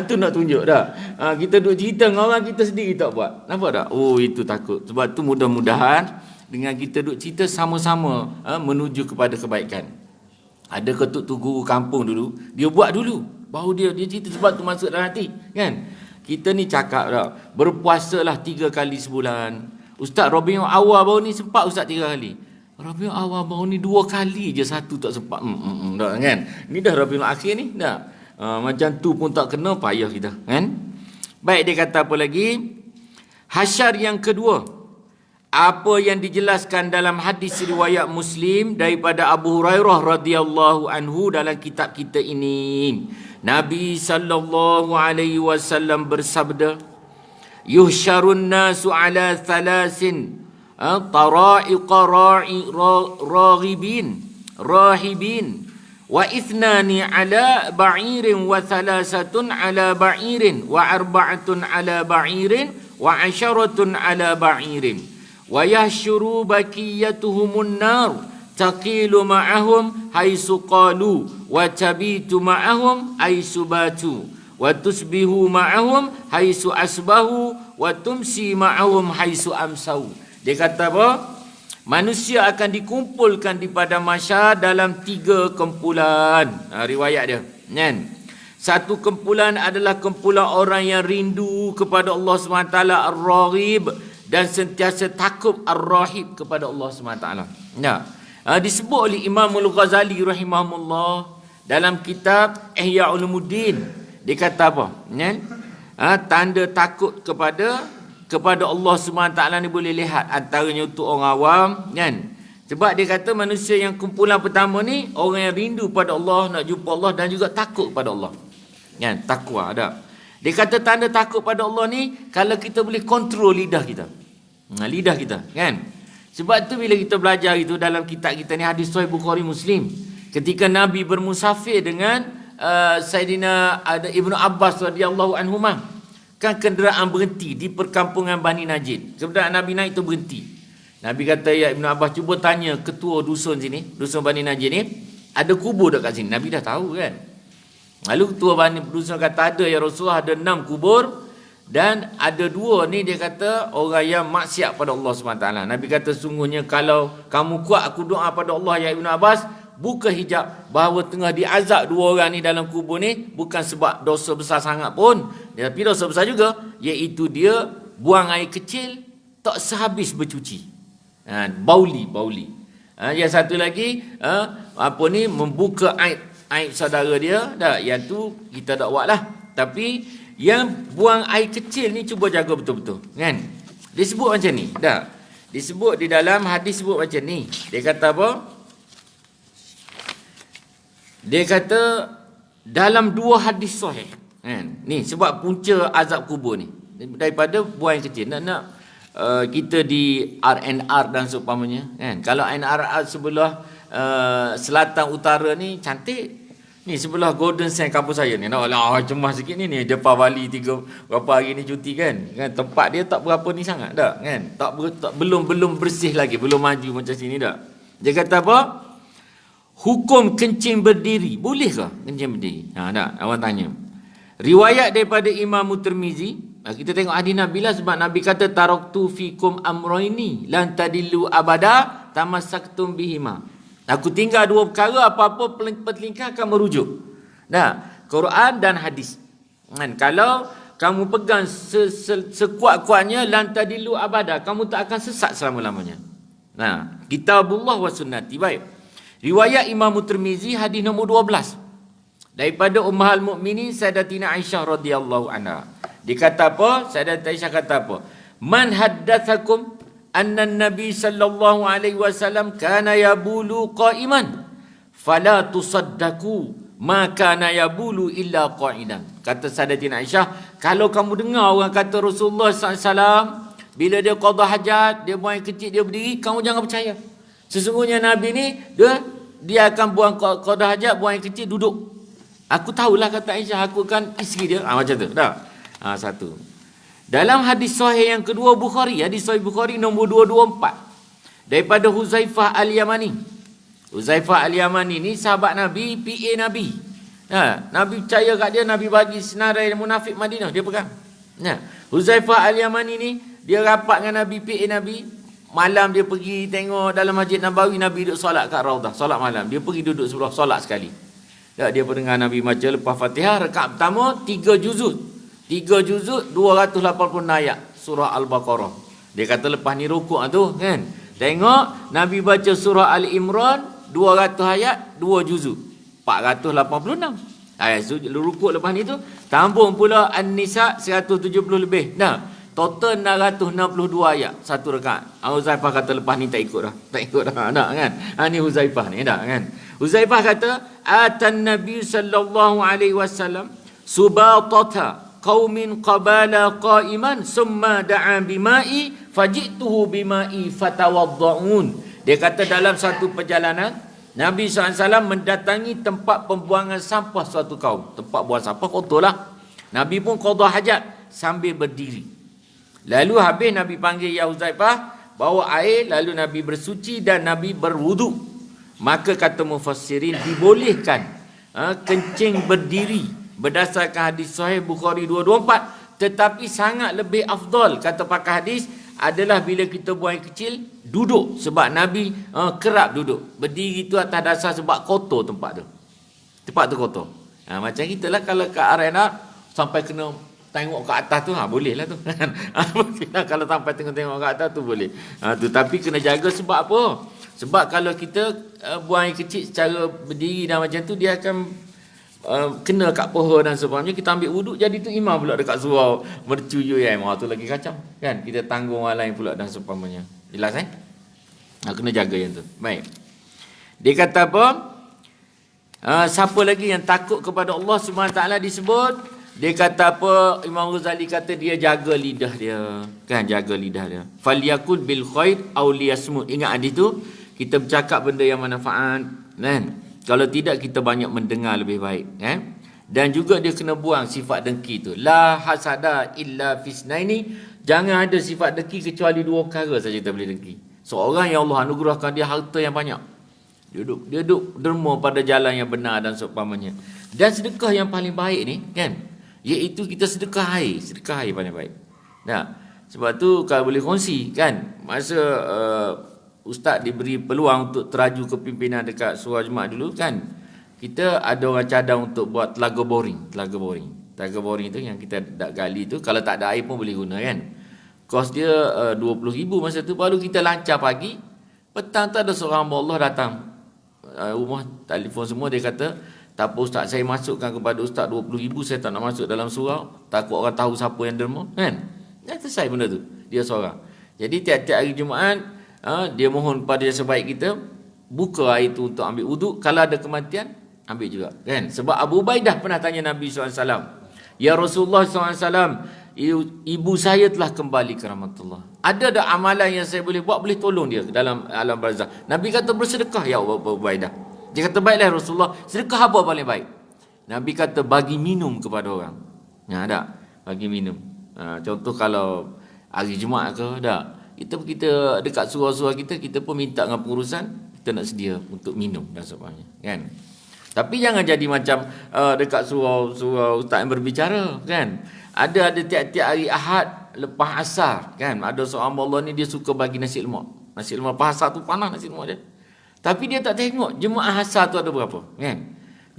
Itu nak tunjuk dah. Kita duduk cerita dengan orang, kita sendiri tak buat. Nampak tak? Itu takut. Sebab tu mudah-mudahan dengan kita duduk cerita sama-sama menuju kepada kebaikan. Ada ketuk tu guru kampung dulu, dia buat dulu, baru dia cerita, sebab tu masuk dalam hati kan. Kita ni cakap dah, berpuasalah 3 kali sebulan. Ustaz Rabiul Awal baru ni sempat Ustaz 3 kali. Rabiul Awal baru ni 2 kali je, satu tak sempat. Dah kan. Ni dah Rabiul Akhir ni dah. Macam tu pun tak kena, payah kita kan. Baik, dia kata apa lagi? Hasyar yang kedua, apa yang dijelaskan dalam hadis riwayat Muslim daripada Abu Hurairah radhiyallahu anhu dalam kitab kita ini. Nabi sallallahu alaihi wasallam bersabda, yuhsyarun nasu ala thalasin tara'iqa rahibin wa ithnani ala ba'irin wa thalasatun ala ba'irin wa arba'atun ala ba'irin wa asharatun ala ba'irin wa yahsyuru bakiyatuhumun nar taqilu ma'ahum haisu qalu wa tabitu ma'ahum haisu batu wa tusbihu ma'ahum haisu asbahu wa tumsi ma'ahum haisu amsau. Dia kata apa? Manusia akan dikumpulkan di padang mahsyar dalam 3 kumpulan. Riwayat dia, kan? Satu kumpulan adalah kumpulan orang yang rindu kepada Allah SWT, ar-raghib, dan sentiasa takut ar-rahib kepada Allah SWT. Ya. Disebut oleh Imam Al-Ghazali rahimahullah dalam kitab Ihya Ulumuddin. Dia kata apa? Kan? Tanda takut kepada Allah SWT ni boleh lihat antaranya untuk orang awam, kan? Sebab dia kata manusia yang kumpulan pertama ni orang yang rindu pada Allah, nak jumpa Allah dan juga takut pada Allah. Kan? Takwa ada. Dia kata tanda takut pada Allah ni kalau kita boleh kontrol lidah kita. Lidah kita, kan? Sebab tu bila kita belajar itu dalam kitab kita ni, hadis Sahih Bukhari Muslim, ketika Nabi bermusafir dengan Sayyidina Ibnu Abbas radhiyallahu anhuma, kan kenderaan berhenti di perkampungan Bani Najid. Kenderaan Nabi naik tu berhenti. Nabi kata, ya Ibnu Abbas, cuba tanya ketua dusun sini, dusun Bani Najid ni, ada kubur tak kat sini? Nabi dah tahu, kan? Lalu ketua Bani dusun kata, ada ya Rasulullah, ada 6 kubur, dan ada 2 ni dia kata orang yang maksiat pada Allah SWT. Nabi kata, sungguhnya kalau kamu kuat aku doa pada Allah ya Ibnu Abbas, buka hijab bahawa tengah diazab 2 orang ni dalam kubur ni bukan sebab dosa besar sangat pun, tapi dosa besar juga, iaitu dia buang air kecil tak sehabis bercuci. Bauli. Yang satu lagi membuka aib saudara dia. Yang tu kita tak buat lah. Tapi yang buang air kecil ni cuba jaga betul-betul, kan? Dia sebut macam ni. Disebut di dalam hadis sebut macam ni. Dia kata apa? Dia kata dalam 2 hadis sahih, kan? Ni sebab punca azab kubur ni daripada buang air kecil. Nak kita di RNR dan seumpamanya, kan? Kalau RNR sebelah selatan utara ni cantik. Ni sebelah Golden Sand kampus saya ni. Cemas sikit ni depan Bali 3 berapa hari ni cuti, kan? Tempat dia tak berapa ni sangat dah, kan? Belum bersih lagi, belum maju macam sini dah. Dia kata apa? Hukum kencing berdiri. Bolehkah kencing berdiri? Awak tanya. Riwayat daripada Imam Tirmizi. Kita tengok hadis Nabi lah, sebab Nabi kata taraktu fikum amroini lan tadillu abada tamassaktum bihima. Aku tinggal 2 perkara, apa-apa pertelingkah akan merujuk. Quran dan hadis. Kalau kamu pegang sekuat-kuatnya, lan tadillu abada, kamu tak akan sesat selama-lamanya. Kitabullah wa sunnati. Baik. Riwayat Imam Tirmizi hadis nombor 12 daripada Ummahul Mukminin Sayyidatina Aisyah radhiyallahu anha. Dia kata apa? Sayyidatina Aisyah kata apa? Man haddatsakum anna Nabi sallallahu alaihi wasallam kana yabulu qa'iman fala tusaddaku ma kana yabulu illa qa'idan. Kata Sayyidatina Aisyah, kalau kamu dengar orang kata Rasulullah sallallahu alaihi wasallam bila dia qada hajat, dia buang air kecil, dia berdiri, kamu jangan percaya. Sesungguhnya Nabi ni dia akan buang qada hajat, buang air kecil, duduk. Aku tahulah, kata Aisyah, aku kan isteri dia. Macam tu. Satu. Dalam hadis sahih yang kedua Bukhari, hadis sahih Bukhari nombor 224 daripada Huzaifah Al-Yamani. Huzaifah Al-Yamani ni sahabat Nabi, PA Nabi. Nabi percaya kat dia, Nabi bagi senarai munafik Madinah, dia pegang. Huzaifah Al-Yamani ni dia rapat dengan Nabi, PA Nabi. Malam dia pergi tengok dalam Masjid Nabawi, Nabi duduk solat kat Raudah, solat malam. Dia pergi duduk sebelah solat sekali. Dia pendengar Nabi baca lepas Fatihah, rakaat pertama 3 juzuk. 3 juzuk 280 ayat surah Al-Baqarah. Dia kata lepas ni rukuk tu, kan? Tengok Nabi baca surah Al-Imran 200 ayat 2 juzuk 486 ayat. Rukuk lepas ni tu tambung pula An-Nisa 170 lebih. Total 662 ayat satu rakaat. Huzaifah kata lepas ni tak ikut dah. Kan? Ni Huzaifah ni kan. Huzaifah kata atan Nabi sallallahu alaihi wasallam subatata qaumin qabala qa'iman summa da'a bima'i fajituhu bima'i fatawadda'un. Dia kata dalam satu perjalanan Nabi SAW mendatangi tempat pembuangan sampah suatu kaum. Tempat buang sampah kotor lah. Nabi pun qada hajat sambil berdiri. Lalu habis Nabi panggil ya Huzaifah, bawa air, lalu Nabi bersuci dan Nabi berwuduk. Maka kata mufassirin dibolehkan kencing berdiri berdasarkan hadis sahih Bukhari 224, tetapi sangat lebih afdal kata pakar hadis adalah bila kita buang air kecil duduk, sebab Nabi kerap duduk. Berdiri tu atas dasar sebab kotor tempat tu kotor. Macam kita lah kalau kat arena sampai kena tengok ke atas tu, boleh lah tu. Kalau sampai tengok ke atas tu boleh. Tu, tapi kena jaga sebab apa? Sebab kalau kita buang air kecil secara berdiri dan macam tu, dia akan kena kat pohon dan sebagainya. Kita ambil wuduk, jadi tu imam pula dekat surau mercu UM. Tu lagi kacau kan? Kita tanggung orang lain pula dan sebagainya. Jelas kena jaga yang tu. Baik. Dia kata apa? Siapa lagi yang takut kepada Allah SWT disebut? Dia kata apa? Imam Ghazali kata dia jaga lidah dia. Kan, jaga lidah dia. Falyakul bil khair aw liyasmut. Ingat hadis tu, kita bercakap benda yang manfaat, kan? Kalau tidak, kita banyak mendengar lebih baik, kan? Dan juga dia kena buang sifat dengki tu. La hasada illa fisnaini. Jangan ada sifat dengki kecuali dua perkara saja kita boleh dengki. Seorang yang Allah anugerahkan dia harta yang banyak, dia duduk derma pada jalan yang benar dan seumpamanya. Dan sedekah yang paling baik ni, kan, iaitu kita sedekah air paling baik. Sebab tu kalau boleh kongsi, kan, masa ustaz diberi peluang untuk teraju kepimpinan dekat surau Jumaat dulu, kan, kita ada orang cadang untuk buat telaga boring tu yang kita dak gali tu, kalau tak ada air pun boleh guna, kan. Kos dia 20,000 masa tu. Baru kita lancar pagi, petang tu ada seorang hamba Allah datang rumah, telefon semua. Dia kata, tak apa ustaz, saya masukkan kepada ustaz 20,000, saya tak nak masuk dalam surau, takut orang tahu siapa yang derma, kan. Dah selesai benda tu, dia seorang. Jadi tiap-tiap hari Jumaat, dia mohon pada yang sebaik kita, buka air tu untuk ambil wuduk. Kalau ada kematian, ambil juga, kan. Sebab Abu Ubaidah pernah tanya Nabi SAW, ya Rasulullah SAW, ibu saya telah kembali ke rahmatullah. Ada tak amalan yang saya boleh buat, boleh tolong dia dalam alam barzakh? Nabi kata bersedekah ya Abu Ubaidah. Dia kata baiklah Rasulullah, sedekah apa paling baik? Nabi kata bagi minum kepada orang. Tak? Bagi minum. Contoh kalau hari Jumaat ke, tak? Kita dekat surau-surau kita pun minta dengan pengurusan, kita nak sedia untuk minum dan sebagainya, kan? Tapi jangan jadi macam dekat surau ustaz yang berbicara, kan? Ada tiap-tiap hari Ahad lepas asar, kan, ada seorang Allah ni dia suka bagi nasi lemak. Nasi lemak lepas asar tu panas nasi lemak dia. Tapi dia tak tengok jemaah asar tu ada berapa, kan?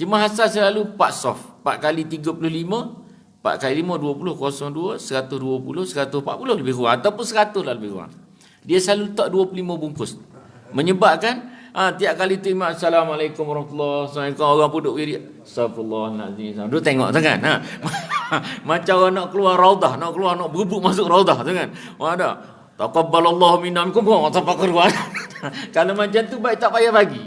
Jemaah asar selalu 4 soft, 4 kali 35, 4 kali 5 20, 02, 120, 140 lebih kurang, ataupun 100 lah lebih kurang. Dia selalu letak 25 bungkus. Menyebabkan tiap kali tu imam Assalamualaikum warahmatullahi wabarakatuh, orang pun duduk diri Astaghfirullahaladzim, duduk tengok tu, kan. Macam orang nak keluar raudah, nak berebut masuk raudah tu, kan. Ada taqabbalallahu minna minkum, orang sampai keluar. Kalau macam tu baik tak payah bagi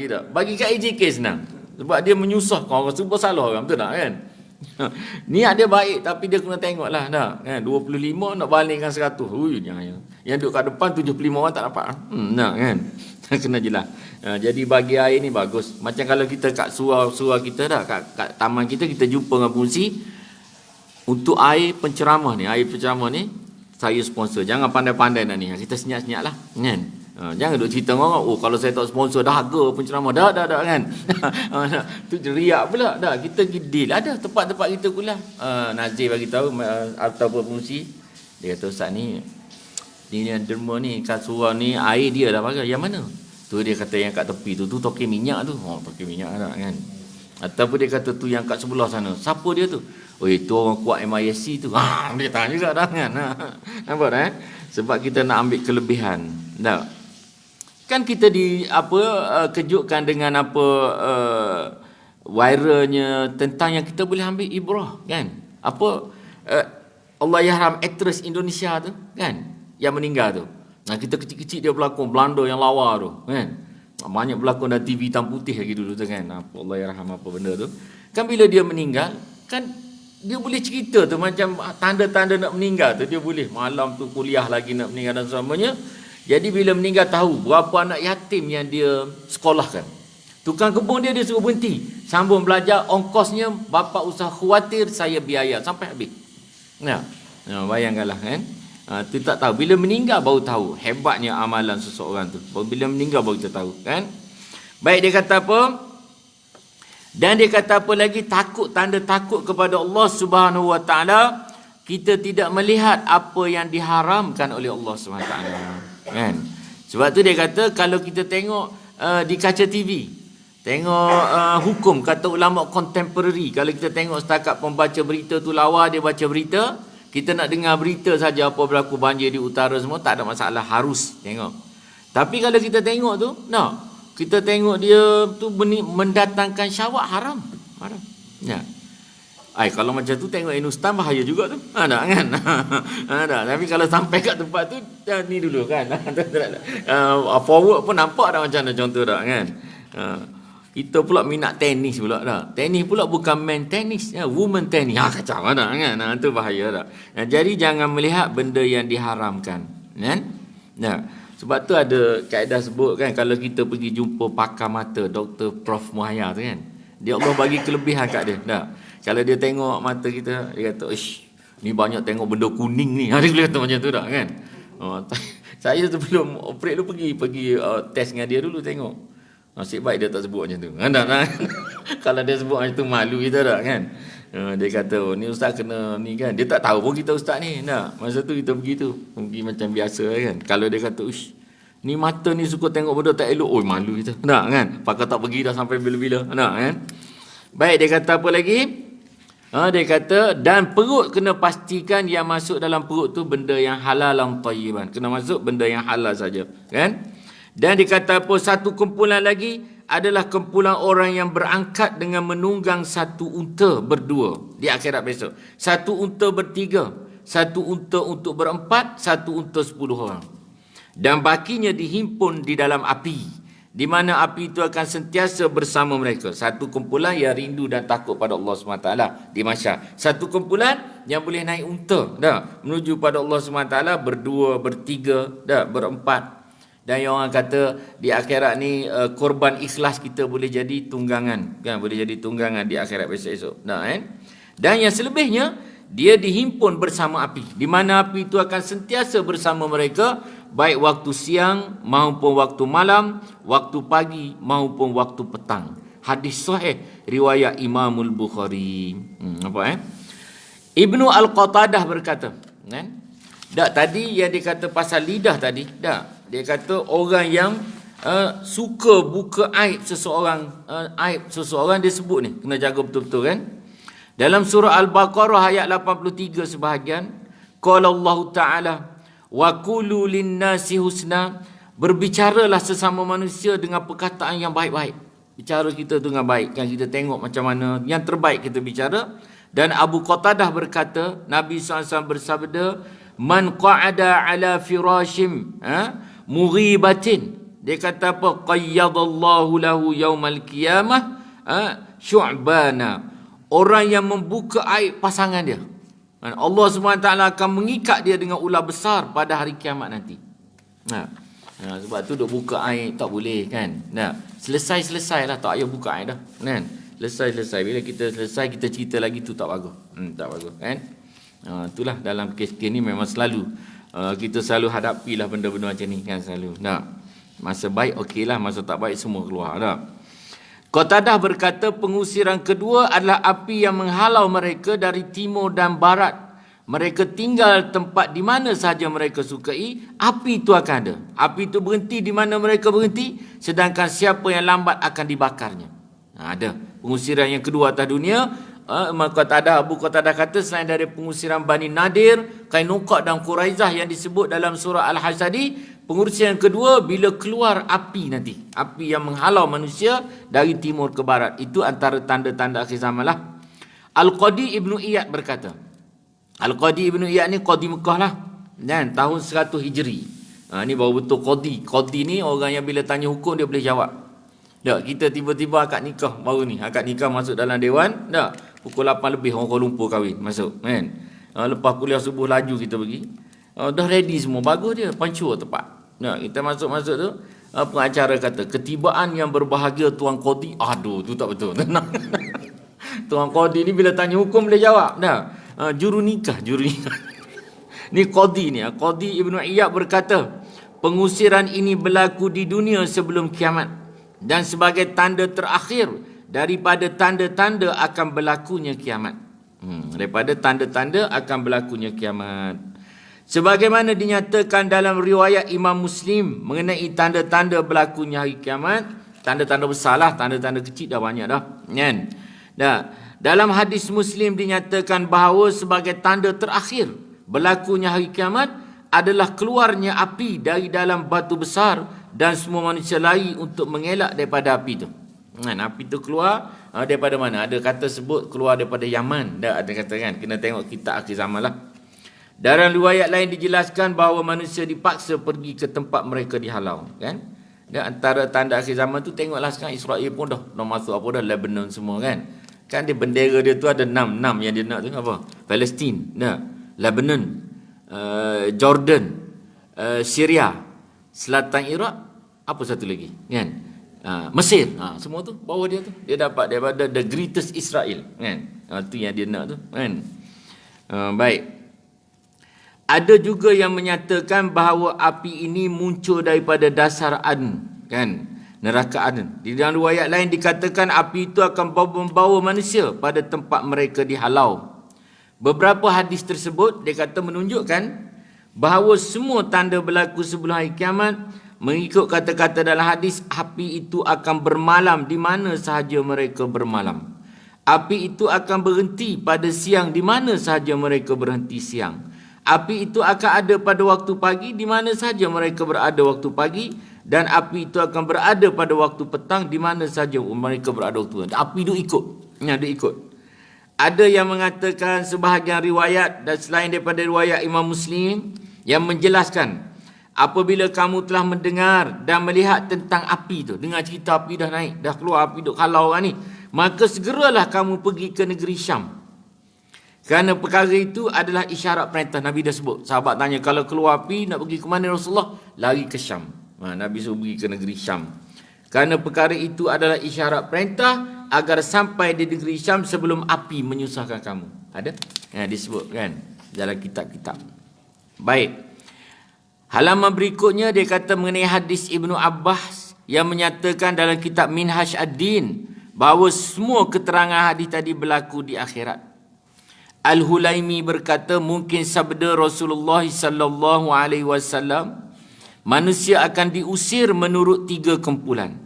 dah. Bagi kat AJK senang, sebab dia menyusahkan orang, super salah orang, betul tak, kan. Niat dia baik, tapi dia kena tengok lah, kan. 25 nak balikkan 100. Jangan. Yang duduk kat depan 75 orang tak dapat. Kan. Kena jelas. Jadi bagi air ni bagus. Macam kalau kita kat surau kita dah, kat taman kita jumpa dengan fungsi untuk air penceramah ni. Air penceramah ni saya sponsor. Jangan pandai-pandai nak ni. Kita senyap-senyap lah, kan. Jangan duk cerita dengan orang, kalau saya tak sponsor dahaga penceramah, dah kan. Tu riak pula. Dah kita deal. Ada tempat-tempat kita kuliah, Nazir bagi tahu ataupun fungsi, dia kata ustaz ni yang derma ni kat surau ni air dia dah pakai. Yang mana? Tu dia kata yang kat tepi tu token minyak tu. Token minyak dah, kan. Ataupun dia kata tu yang kat sebelah sana. Siapa dia tu? Itu orang kuat MISC tu. Dia tahan juga dah, kan. Nampak dah, sebab kita nak ambil kelebihan. Dah. Kan kita kejutkan dengan viralnya tentang yang kita boleh ambil ibrah, kan. Allahyarham aktris Indonesia tu, kan, yang meninggal tu. Kita kecil-kecil dia berlakon Belanda yang lawa tu, kan. Banyak berlakon dalam TV hitam putih lagi dulu tu, kan. Allahyarham apa benda tu. Kan bila dia meninggal, kan dia boleh cerita tu macam tanda-tanda nak meninggal tu, dia boleh malam tu kuliah lagi nak meninggal dan semuanya. Jadi bila meninggal tahu berapa anak yatim yang dia sekolahkan. Tukang kebun dia suruh berhenti, sambung belajar, ongkosnya bapa usah khawatir, saya biaya sampai habis. Bayangkanlah, kan. Tu tak tahu, bila meninggal baru tahu hebatnya amalan seseorang tu. Bila meninggal baru kita tahu, kan. Baik, dia kata apa? Dan dia kata apa lagi? Takut, tanda takut kepada Allah Subhanahu wa taala, kita tidak melihat apa yang diharamkan oleh Allah Subhanahu wa taala. Kan? Sebab tu dia kata kalau kita tengok di kaca TV, tengok hukum kata ulama contemporary, kalau kita tengok setakat pembaca berita tu lawa dia baca berita, kita nak dengar berita saja apa berlaku banjir di utara semua, tak ada masalah, harus tengok. Tapi kalau kita tengok tu, kita tengok dia tu mendatangkan syahwat, haram. Ya. Kalau macam tu tengok Inustan bahaya juga tu. Tak kan? Tak. Tapi kalau sampai kat tempat tu, ni dulu kan. Forward pun nampak dah macam mana contoh dah kan. Kita pula minat tenis pula dah. Tenis pula bukan men tenis, woman tenis. Kacau dah kan. Tu bahaya dah. Jadi jangan melihat benda yang diharamkan. Kan? Sebab tu ada kaedah sebut kan, kalau kita pergi jumpa pakar mata, Dr. Prof. Muhaya tu kan, dia Allah bagi kelebihan kat dia. Kalau dia tengok mata kita, dia kata, ni banyak tengok benda kuning ni. Dia boleh kata macam tu tak kan? Saya sebelum operate tu pergi test dengan dia dulu tengok. Nasib baik dia tak sebut macam tu. Kalau dia sebut macam tu malu kita tak kan? Dia kata, ni ustaz kena ni kan. Dia tak tahu pun kita ustaz ni. Masa tu kita pergi tu, pergi macam biasa kan. Kalau dia kata, ni mata ni suka tengok benda tak elok, malu kita. Tak kan? Pakar tak pergi dah sampai bila-bila. Tak kan? Baik, dia kata apa lagi? Dia kata, dan perut kena pastikan yang masuk dalam perut tu benda yang halal dan tayyiban. Kena masuk benda yang halal saja, kan? Dan dia kata apa? Satu kumpulan lagi adalah kumpulan orang yang berangkat dengan menunggang satu unta berdua di akhirat besok. Satu unta bertiga, satu unta untuk berempat, satu unta 10 orang. Dan bakinya dihimpun di dalam api, di mana api itu akan sentiasa bersama mereka. Satu kumpulan yang rindu dan takut pada Allah SWT di mahsyar. Satu kumpulan yang boleh naik unta menuju pada Allah SWT berdua, bertiga, berempat. Dan yang orang kata di akhirat ni korban ikhlas kita boleh jadi tunggangan, kan? Boleh jadi tunggangan di akhirat besok-esok. Dan yang selebihnya dia dihimpun bersama api, di mana api itu akan sentiasa bersama mereka, baik waktu siang maupun waktu malam, waktu pagi maupun waktu petang. Hadis sahih riwayat Imamul Bukhari. Ibnu Al-Qatadah berkata, tadi yang dikata pasal lidah tadi, dia kata orang yang suka buka aib seseorang, dia sebut ni, kena jaga betul-betul kan. Dalam surah Al-Baqarah ayat 83 sebahagian, qala Allah Ta'ala wa qulu lin-nasi husna, berbicaralah sesama manusia dengan perkataan yang baik-baik. Bicara kita tu dengan baik, kan? Kita tengok macam mana yang terbaik kita bicara. Dan Abu Qatadah berkata, Nabi SAW bersabda, man qa'ada ala firashim mughibatin, dia kata apa? Qayyadallahu lahu yaumal qiyamah syu'bana, orang yang membuka aib pasangan dia, Allah SWT akan mengikat dia dengan ular besar pada hari kiamat nanti. Sebab tu duk buka aib tak boleh kan. Selesai lah, tak payah buka aib dah kan. Selesai. Bila kita selesai kita cerita lagi tu tak bagus. Tak bagus kan. Itulah dalam kes-kes ni memang selalu kita selalu hadapilah benda-benda macam ni kan, selalu. Masa baik okeylah, masa tak baik semua keluar dah. Qatadah berkata pengusiran kedua adalah api yang menghalau mereka dari timur dan barat. Mereka tinggal tempat di mana sahaja mereka sukai, api itu akan ada. Api itu berhenti di mana mereka berhenti, sedangkan siapa yang lambat akan dibakarnya. Ada pengusiran yang kedua atas dunia. Abu Qatadah kata selain dari pengusiran Bani Nadir, Qainuqa dan Quraizah yang disebut dalam surah Al-Hasadi, pengusiran kedua bila keluar api nanti, api yang menghalau manusia dari timur ke barat. Itu antara tanda-tanda akhir zaman lah. Al-Qadi Ibnu Iyad berkata, Al-Qadi Ibnu Iyad ni Qadi Mekah lah, dan tahun 100 Hijri. Ni baru betul Qadi. Qadi ni orang yang bila tanya hukum dia boleh jawab. Kita tiba-tiba akad nikah baru ni, akad nikah masuk dalam dewan, pukul 8 lebih orang Kuala Lumpur kahwin masuk kan. Lepas kuliah subuh laju kita pergi, dah ready semua, bagus dia, pancur tepat. Kita masuk tu, pengacara kata ketibaan yang berbahagia Tuan Qadi. Aduh, tu tak betul. Tuan Qadi ni bila tanya hukum boleh jawab juru nikah. Ni Qadi ni, Qadi Ibnu Iyad berkata pengusiran ini berlaku di dunia sebelum kiamat. dan sebagai tanda terakhir daripada tanda-tanda akan berlakunya kiamat. Daripada tanda-tanda akan berlakunya kiamat. Sebagaimana dinyatakan dalam riwayat Imam Muslim mengenai tanda-tanda berlakunya hari kiamat, tanda-tanda besar lah, tanda-tanda kecil dah banyak dah. Kan? Dalam hadis Muslim dinyatakan bahawa sebagai tanda terakhir berlakunya hari kiamat adalah keluarnya api dari dalam batu besar dan semua manusia lari untuk mengelak daripada api itu. Api itu keluar daripada mana? Ada kata sebut keluar daripada Yaman. Dah ada kata kan? Kena tengok kitab akhir zaman lah. Dalam riwayat lain dijelaskan bahawa manusia dipaksa pergi ke tempat mereka dihalau. Kan? Dan antara tanda akhir zaman tu tengoklah sekarang Israel pun dah masuk apa dah, Lebanon semua kan. Kan dia bendera dia tu ada 6 yang dia nak tu apa? Palestin, Lebanon, Jordan, Syria, Selatan Iraq, apa satu lagi? Kan? Mesir. Semua tu bawah dia tu. Dia dapat daripada the greatest Israel, kan? Tu yang dia nak tu, kan? Baik. Ada juga yang menyatakan bahawa api ini muncul daripada dasar Aden, kan? Neraka Aden. Di dalam riwayat lain dikatakan api itu akan membawa manusia pada tempat mereka dihalau. Beberapa hadis tersebut dia kata menunjukkan bahawa semua tanda berlaku sebelum hari kiamat. Mengikut kata-kata dalam hadis, api itu akan bermalam di mana sahaja mereka bermalam. Api itu akan berhenti pada siang di mana sahaja mereka berhenti siang. Api itu akan ada pada waktu pagi di mana sahaja mereka berada waktu pagi, dan api itu akan berada pada waktu petang di mana sahaja mereka berada waktu petang. Api itu ikut. Dia ikut. Ada yang mengatakan sebahagian riwayat dan selain daripada riwayat Imam Muslim yang menjelaskan apabila kamu telah mendengar dan melihat tentang api tu, dengar cerita api dah naik, dah keluar api duk halau kan ni, maka segeralah kamu pergi ke negeri Syam. Kerana perkara itu adalah isyarat perintah. Nabi dah sebut. Sahabat tanya, kalau keluar api nak pergi ke mana Rasulullah? Lari ke Syam. Nabi suruh pergi ke negeri Syam. Kerana perkara itu adalah isyarat perintah agar sampai di negeri Syam sebelum api menyusahkan kamu. Ada? Disebut kan dalam kitab-kitab. Baik. Halaman berikutnya dia kata mengenai hadis Ibnu Abbas yang menyatakan dalam kitab Minhaj ad-Din bahawa semua keterangan hadis tadi berlaku di akhirat. Al-Hulaimi berkata mungkin sabda Rasulullah sallallahu alaihi wasallam, manusia akan diusir menurut 3 kumpulan.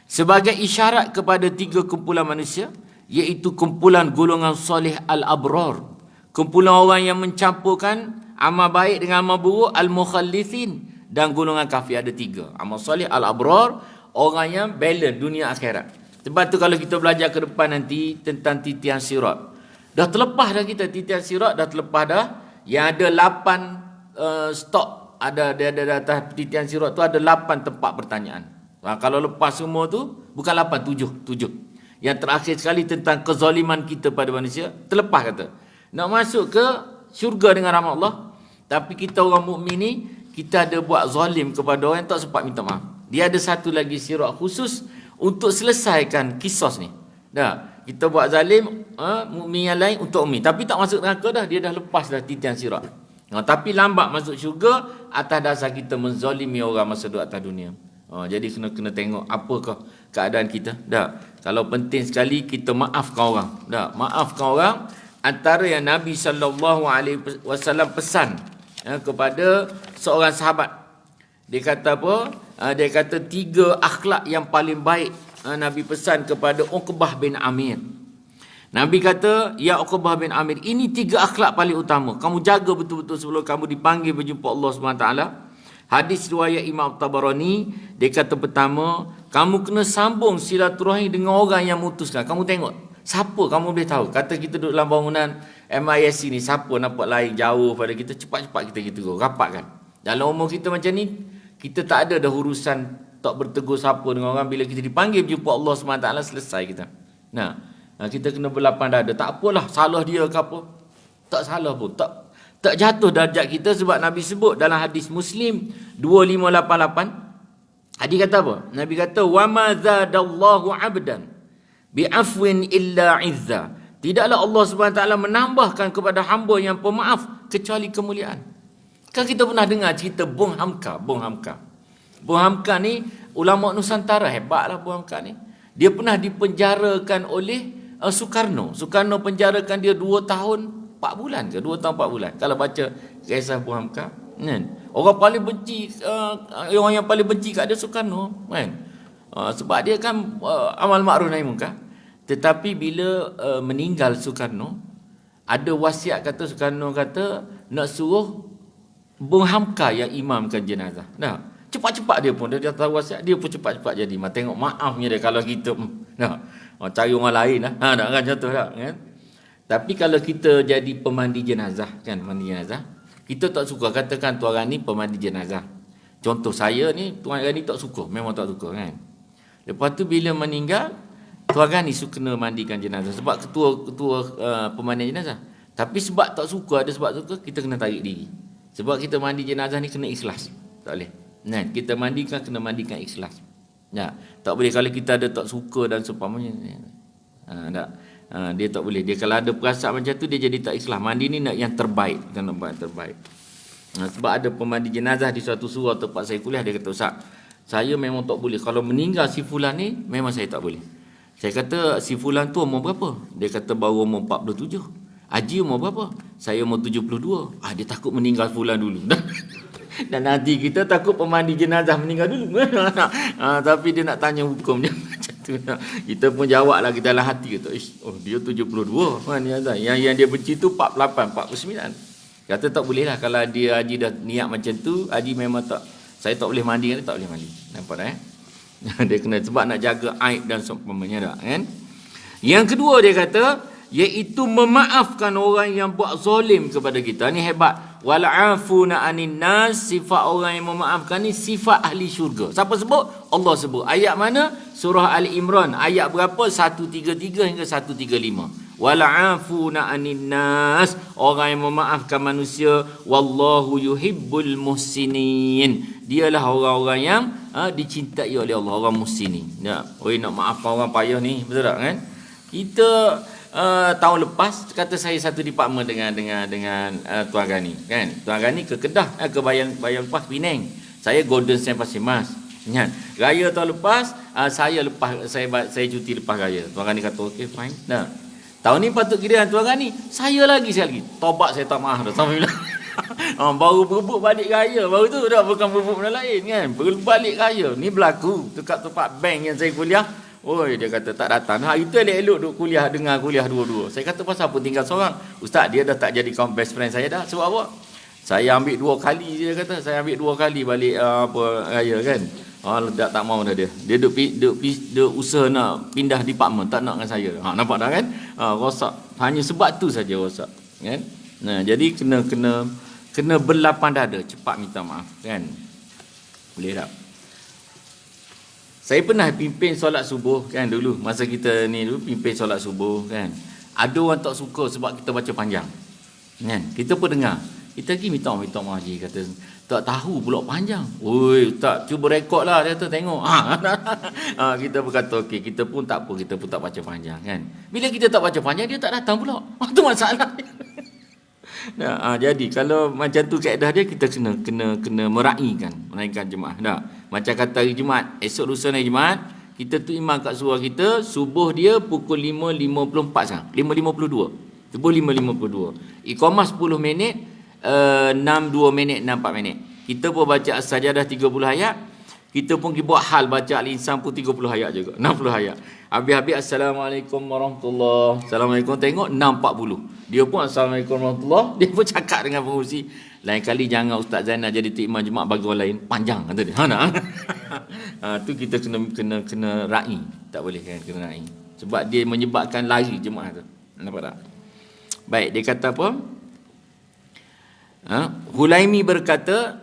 Sebagai isyarat kepada 3 kumpulan manusia, iaitu kumpulan golongan soleh al-abrar, kumpulan orang yang mencampurkan amal baik dengan amal buruk, al-mukhallithin, dan golongan kafir. Ada 3. Amal soleh al-abrar, orang yang balance dunia akhirat. Sebab tu kalau kita belajar ke depan nanti tentang titian sirat, dah terlepas dah kita titian sirat, dah terlepas dah. Yang ada 8 stok, ada atas titian sirat tu ada 8 tempat pertanyaan. Kalau lepas semua tu bukan 8, 7. Yang terakhir sekali tentang kezaliman kita pada manusia, terlepas kata. Nak masuk ke syurga dengan rahmat Allah, tapi kita orang mukmin ni kita ada buat zalim kepada orang yang tak sempat minta maaf. Dia ada satu lagi sirat khusus untuk selesaikan kisos ni. Dah, kita buat zalim mukmin yang lain untuk umi, tapi tak masuk neraka dah, dia dah lepas dah titian sirat. Tapi lambat masuk syurga atas dasar kita menzalimi orang masa duduk atas dunia. Jadi kena tengok apakah keadaan kita. Dah, kalau penting sekali kita maafkan orang. Dah, maafkan orang. Antara yang Nabi SAW pesan kepada seorang sahabat, dia kata apa? Dia kata 3 akhlak yang paling baik Nabi pesan kepada Uqbah bin Amir. Nabi kata, ya Uqbah bin Amir, ini 3 akhlak paling utama. Kamu jaga betul-betul sebelum kamu dipanggil berjumpa Allah SWT. Hadis riwayat Imam Tabarani, dia kata pertama, kamu kena sambung silaturahim dengan orang yang memutuskan. Kamu tengok, siapa kamu boleh tahu. Kata kita duduk dalam bangunan MISC ni, siapa nampak lain jauh pada kita, cepat-cepat kita gitu, rapatkan. Dalam umur kita macam ni, kita tak ada dah urusan tak bertegur siapa dengan orang. Bila kita dipanggil berjumpa Allah SWT, selesai kita. Kita kena berlapang dada. Tak apalah, salah dia ke apa. Tak salah pun. Tak jatuh darjat kita, sebab Nabi sebut dalam hadis Muslim 2588. Hadis kata apa? Nabi kata, wa ma zadallahu 'abdan bi'afwin illa 'izza. Tidaklah Allah SWT menambahkan kepada hamba yang pemaaf kecuali kemuliaan. Kan kita pernah dengar cerita Bung Hamka. Bung Hamka ni ulama Nusantara, hebatlah Bung Hamka ni. Dia pernah dipenjarakan oleh Soekarno. Soekarno penjarakan dia 2 tahun 4 bulan ke 2 tahun 4 bulan. Kalau baca kisah Bung Hamka, kan? Orang paling benci orang yang paling benci kat dia Soekarno, kan? Sebab dia kan amal makruf nahi munkar. Tetapi bila meninggal Soekarno, ada wasiat kata Soekarno kata nak suruh Bung Hamka yang imamkan jenazah. Nah, cepat-cepat dia pun, dia tahu wasiat, dia pun cepat-cepat jadi. Tengok maafnya dia kalau kita cari orang lain lah. Tak kan contoh tak kan? Tapi kalau kita jadi pemandi jenazah, kan, mandi jenazah, kita tak suka, katakan tuan Rani pemandi jenazah. Contoh saya ni, tuan Rani tak suka, memang tak suka, kan. Lepas tu bila meninggal, tuan Rani kena mandikan jenazah sebab ketua pemandi jenazah. Tapi sebab tak suka, ada sebab suka, kita kena tarik diri. Sebab kita mandi jenazah ni kena ikhlas. Tak boleh. Nah, kita mandikan kena mandikan ikhlas. Ya, tak boleh kalau kita ada tak suka dan seumpamanya. Tak. Dia tak boleh. Dia kalau ada perasaan macam tu dia jadi tak ikhlas. Mandi ni nak yang terbaik, kena buat terbaik. Sebab ada pemandi jenazah di suatu surau tempat saya kuliah, dia kata, "Ustaz, saya memang tak boleh. Kalau meninggal si fulan ni memang saya tak boleh." Saya kata, "Si fulan tu umur berapa?" Dia kata baru umur 47. "Haji umur berapa?" "Saya umur 72." Dia takut meninggal fulan dulu. Dan hati kita takut pemandi jenazah meninggal dulu. Tapi dia nak tanya hukum dia macam tu. Kita pun jawablah kita dalam hati kata, dia 72 jenazah. Yang dia benci tu 48, 49. Kata tak boleh lah kalau dia haji dah niat macam tu, haji memang tak, saya tak boleh mandi, tak boleh mandi. Nampak tak dia kena sebab nak jaga aib dan seumpamanya tak, kan? Yang kedua dia kata iaitu memaafkan orang yang buat zalim kepada kita. Ni hebat. Wal afuna anin nas, sifat orang yang memaafkan ni sifat ahli syurga. Siapa sebut? Allah sebut. Ayat mana? Surah Ali Imran. Ayat berapa? 133 hingga 135. Wal afuna anin nas, orang yang memaafkan manusia. Wallahu yuhibbul muhsinin. Dialah orang-orang yang dicintai oleh Allah, orang muhsinin. Ya, oi nak maafkan orang payah ni, betul tak kan? Kita tahun lepas kata saya satu department dengan Tuan Gani, kan. Tuan Gani ke Kedah, ke Bayan lepas Penang. Saya Golden Sand Pasir Mas. Ingat, raya tahun lepas saya cuti lepas raya. Tuan Gani kata okey fine. Nah, tahun ni patut kira Tuan Gani, saya lagi. Tobat saya tak maaf dah sampai bila. Baru berebut balik raya, baru tu dah bukan berebut benda lain, kan. Balik raya ni berlaku dekat tempat bank yang saya kuliah. Oi, dia kata tak datang. Hari tu elok-elok duk kuliah, dengar kuliah dua-dua. Saya kata pasal apa tinggal seorang? Ustaz, dia dah tak jadi kawan best friend saya dah. Sebab apa? Saya ambil 2 kali, dia kata. Saya ambil 2 kali balik raya, kan. Tak mau dah dia. Dia duk usaha nak pindah department, tak nak dengan saya. Nampak tak kan? Rosak. Hanya sebab tu saja rosak, kan? Nah, jadi kena berlapang dada, cepat minta maaf, kan? Boleh tak? Saya pernah pimpin solat subuh, kan, dulu. Masa kita ni dulu pimpin solat subuh, kan. Ada orang tak suka sebab kita baca panjang, kan. Kita pun dengar. Kita pergi minta maaf je, kata tak tahu pula panjang. Oi, tak, cuba rekod lah, dia tu tengok. Kita berkata okey, kita pun tak apa, kita pun tak baca panjang, kan. Bila kita tak baca panjang, dia tak datang pula. Itu masalah. Jadi kalau macam tu kaedah dia, kita kena meraihkan jemaah. Macam kata hari Jumaat, esok lusa hari Jumaat, kita tu imam kat surau kita, subuh dia pukul 5.54 sah. 5.52. Subuh 5.52. Iqamah 10 minit, 6 2 minit, 6 4 minit. Kita pun baca As-Sajadah 30 ayat. Kita pun buat hal baca Al-Insan pun 30 ayat juga, 60 ayat. Habis-habis Assalamualaikum warahmatullahi. Assalamualaikum, tengok 6.40. Dia pun Assalamualaikum warahmatullahi. Dia pun cakap dengan pengurusi, lain kali jangan Ustaz Zainal jadi imam jemaah bagi orang lain, panjang kata dia. Tu kita kena raih. Tak boleh, kan, kena raih. Sebab dia menyebabkan lari jemaah tu. Nampak tak? Baik, dia kata apa? Hulaimi berkata,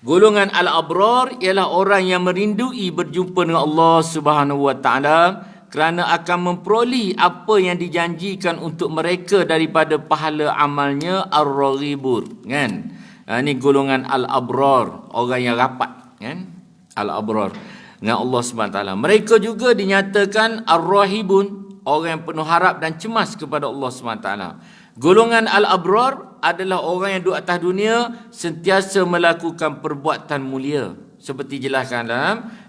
golongan al-abrar ialah orang yang merindui berjumpa dengan Allah Subhanahu wa taala kerana akan memperoleh apa yang dijanjikan untuk mereka daripada pahala amalnya, ar-raghibur, kan. Ini golongan al-abrar, orang yang rapat, kan. Al-abrar dengan Allah Subhanahu wa taala. Mereka juga dinyatakan ar-rahibun, orang yang penuh harap dan cemas kepada Allah Subhanahu wa taala. Golongan al-abrar adalah orang yang duduk atas dunia sentiasa melakukan perbuatan mulia. seperti jelaskan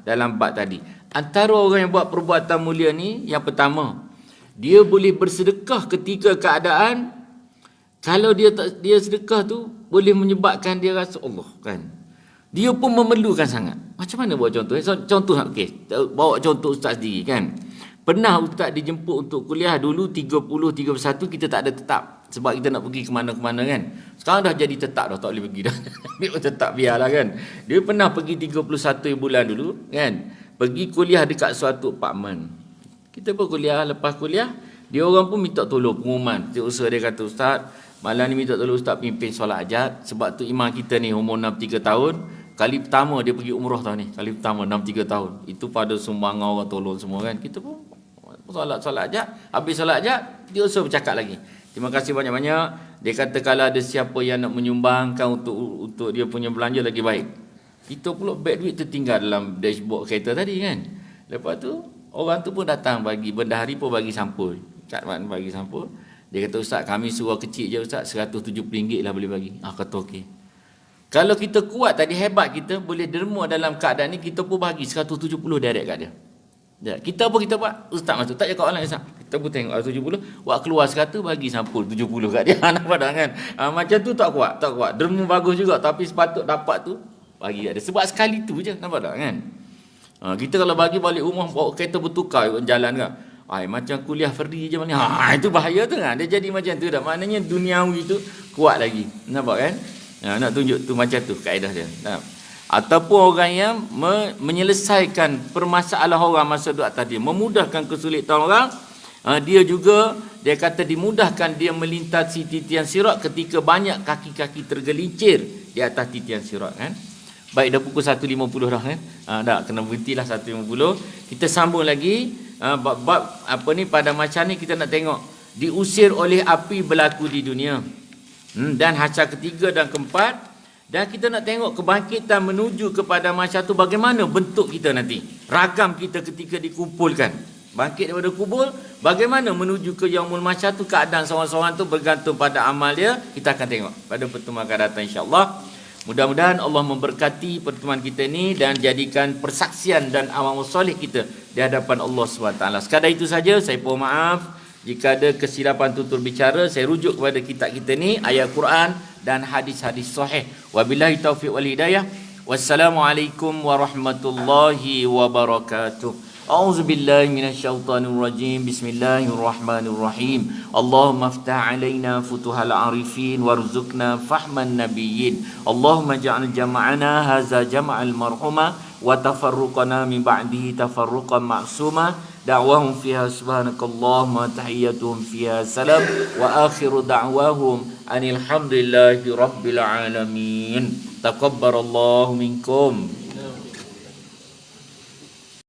dalam bab tadi. Antara orang yang buat perbuatan mulia ni, yang pertama, dia boleh bersedekah ketika keadaan, kalau dia sedekah tu boleh menyebabkan dia rasa Allah kan. Dia pun memerlukan sangat. Macam mana buat contoh? Contoh okey, bawa contoh ustaz sendiri kan. Pernah ustaz dijemput untuk kuliah dulu 30 31 kita tak ada tetap sebab kita nak pergi ke mana-mana kan. Sekarang dah jadi tetap dah, tak boleh pergi dah. Ambil tetap biarlah kan. Dia pernah pergi 31 bulan dulu kan. Pergi kuliah dekat suatu apartmen. Kita pun kuliah, lepas kuliah dia orang pun minta tolong pengumuman. Usaha dia kata, ustaz, malam ni minta tolong ustaz pimpin solat hajat sebab tu imam kita ni umur 63 tahun. Kali pertama dia pergi umrah tahun ni. Kali pertama 63 tahun. Itu pada sumbangan orang tolong semua kan. Kita pun solat hajat. Habis solat hajat, dia usaha bercakap lagi. Terima kasih banyak-banyak. Dia kata kalau ada siapa yang nak menyumbangkan untuk dia punya belanja lagi baik. Kita pula beg duit tertinggal dalam dashboard kereta tadi kan. Lepas tu orang tu pun datang bagi, bendahari pun bagi sampul. Kat mana bagi sampul. Dia kata, ustaz kami suruh kecil je ustaz, RM170 lah boleh bagi. Kata okey. Kalau kita kuat tadi, hebat kita, boleh derma dalam keadaan ni, kita pun bagi 170 direct kat dia. Ya, kita buat, ustaz masuk, tak cakap orang lain, ustaz. Kita pun tengok 70, buat keluar 100, bagi sampul 70 kat dia. Nampak tak kan? Macam tu tak kuat. Derma bagus juga, tapi sepatut dapat tu, bagi kat dia. Sebab sekali tu je, nampak tak kan? Kita kalau bagi balik rumah, bawa kereta bertukar jalan kan. Macam kuliah free je mana. Itu bahaya tu kan. Dia jadi macam tu dah. Maknanya duniawi tu kuat lagi. Nampak kan? Nak tunjuk tu macam tu kaedah dia. Ataupun orang yang menyelesaikan permasalahan orang masa duduk atas dia, memudahkan kesulitan orang. Dia juga, dia kata dimudahkan dia melintasi titian sirat ketika banyak kaki-kaki tergelincir di atas titian sirat kan. Baik, dah pukul 1.50 dah kan. Dah kena berhentilah 1.50. Kita sambung lagi. Bab apa ni, pada macam ni kita nak tengok diusir oleh api berlaku di dunia. Dan hasyar ketiga dan keempat. Dan kita nak tengok kebangkitan menuju kepada mahsyar tu bagaimana bentuk kita nanti. Ragam kita ketika dikumpulkan. Bangkit daripada kubur, bagaimana menuju ke yaumul mahsyar tu, keadaan seorang-seorang tu bergantung pada amal dia. Kita akan tengok pada pertemuan akan datang insya-Allah. Mudah-mudahan Allah memberkati pertemuan kita ni dan jadikan persaksian dan amal soleh kita di hadapan Allah SWT. Sekadar itu saja, saya mohon maaf jika ada kesilapan tutur bicara. Saya rujuk kepada kitab kita ni, ayat Quran dan hadis-hadis sahih. Wabillahi taufiq wal hidayah. Wassalamualaikum warahmatullahi wabarakatuh. أعوذ بالله من الشيطان الرجيم بسم الله الرحمن الرحيم اللهم افتح علينا فتوح العارفين وارزقنا فهم النبيين اللهم اجعل جمعنا هذا جمع المرحومة وتفرقنا من بعده تفرقا معصوما دعواهم فيها سبحانك اللهم وتحيتهم فيها سلام وآخر دعواهم أن الحمد لله رب العالمين تقبل الله منكم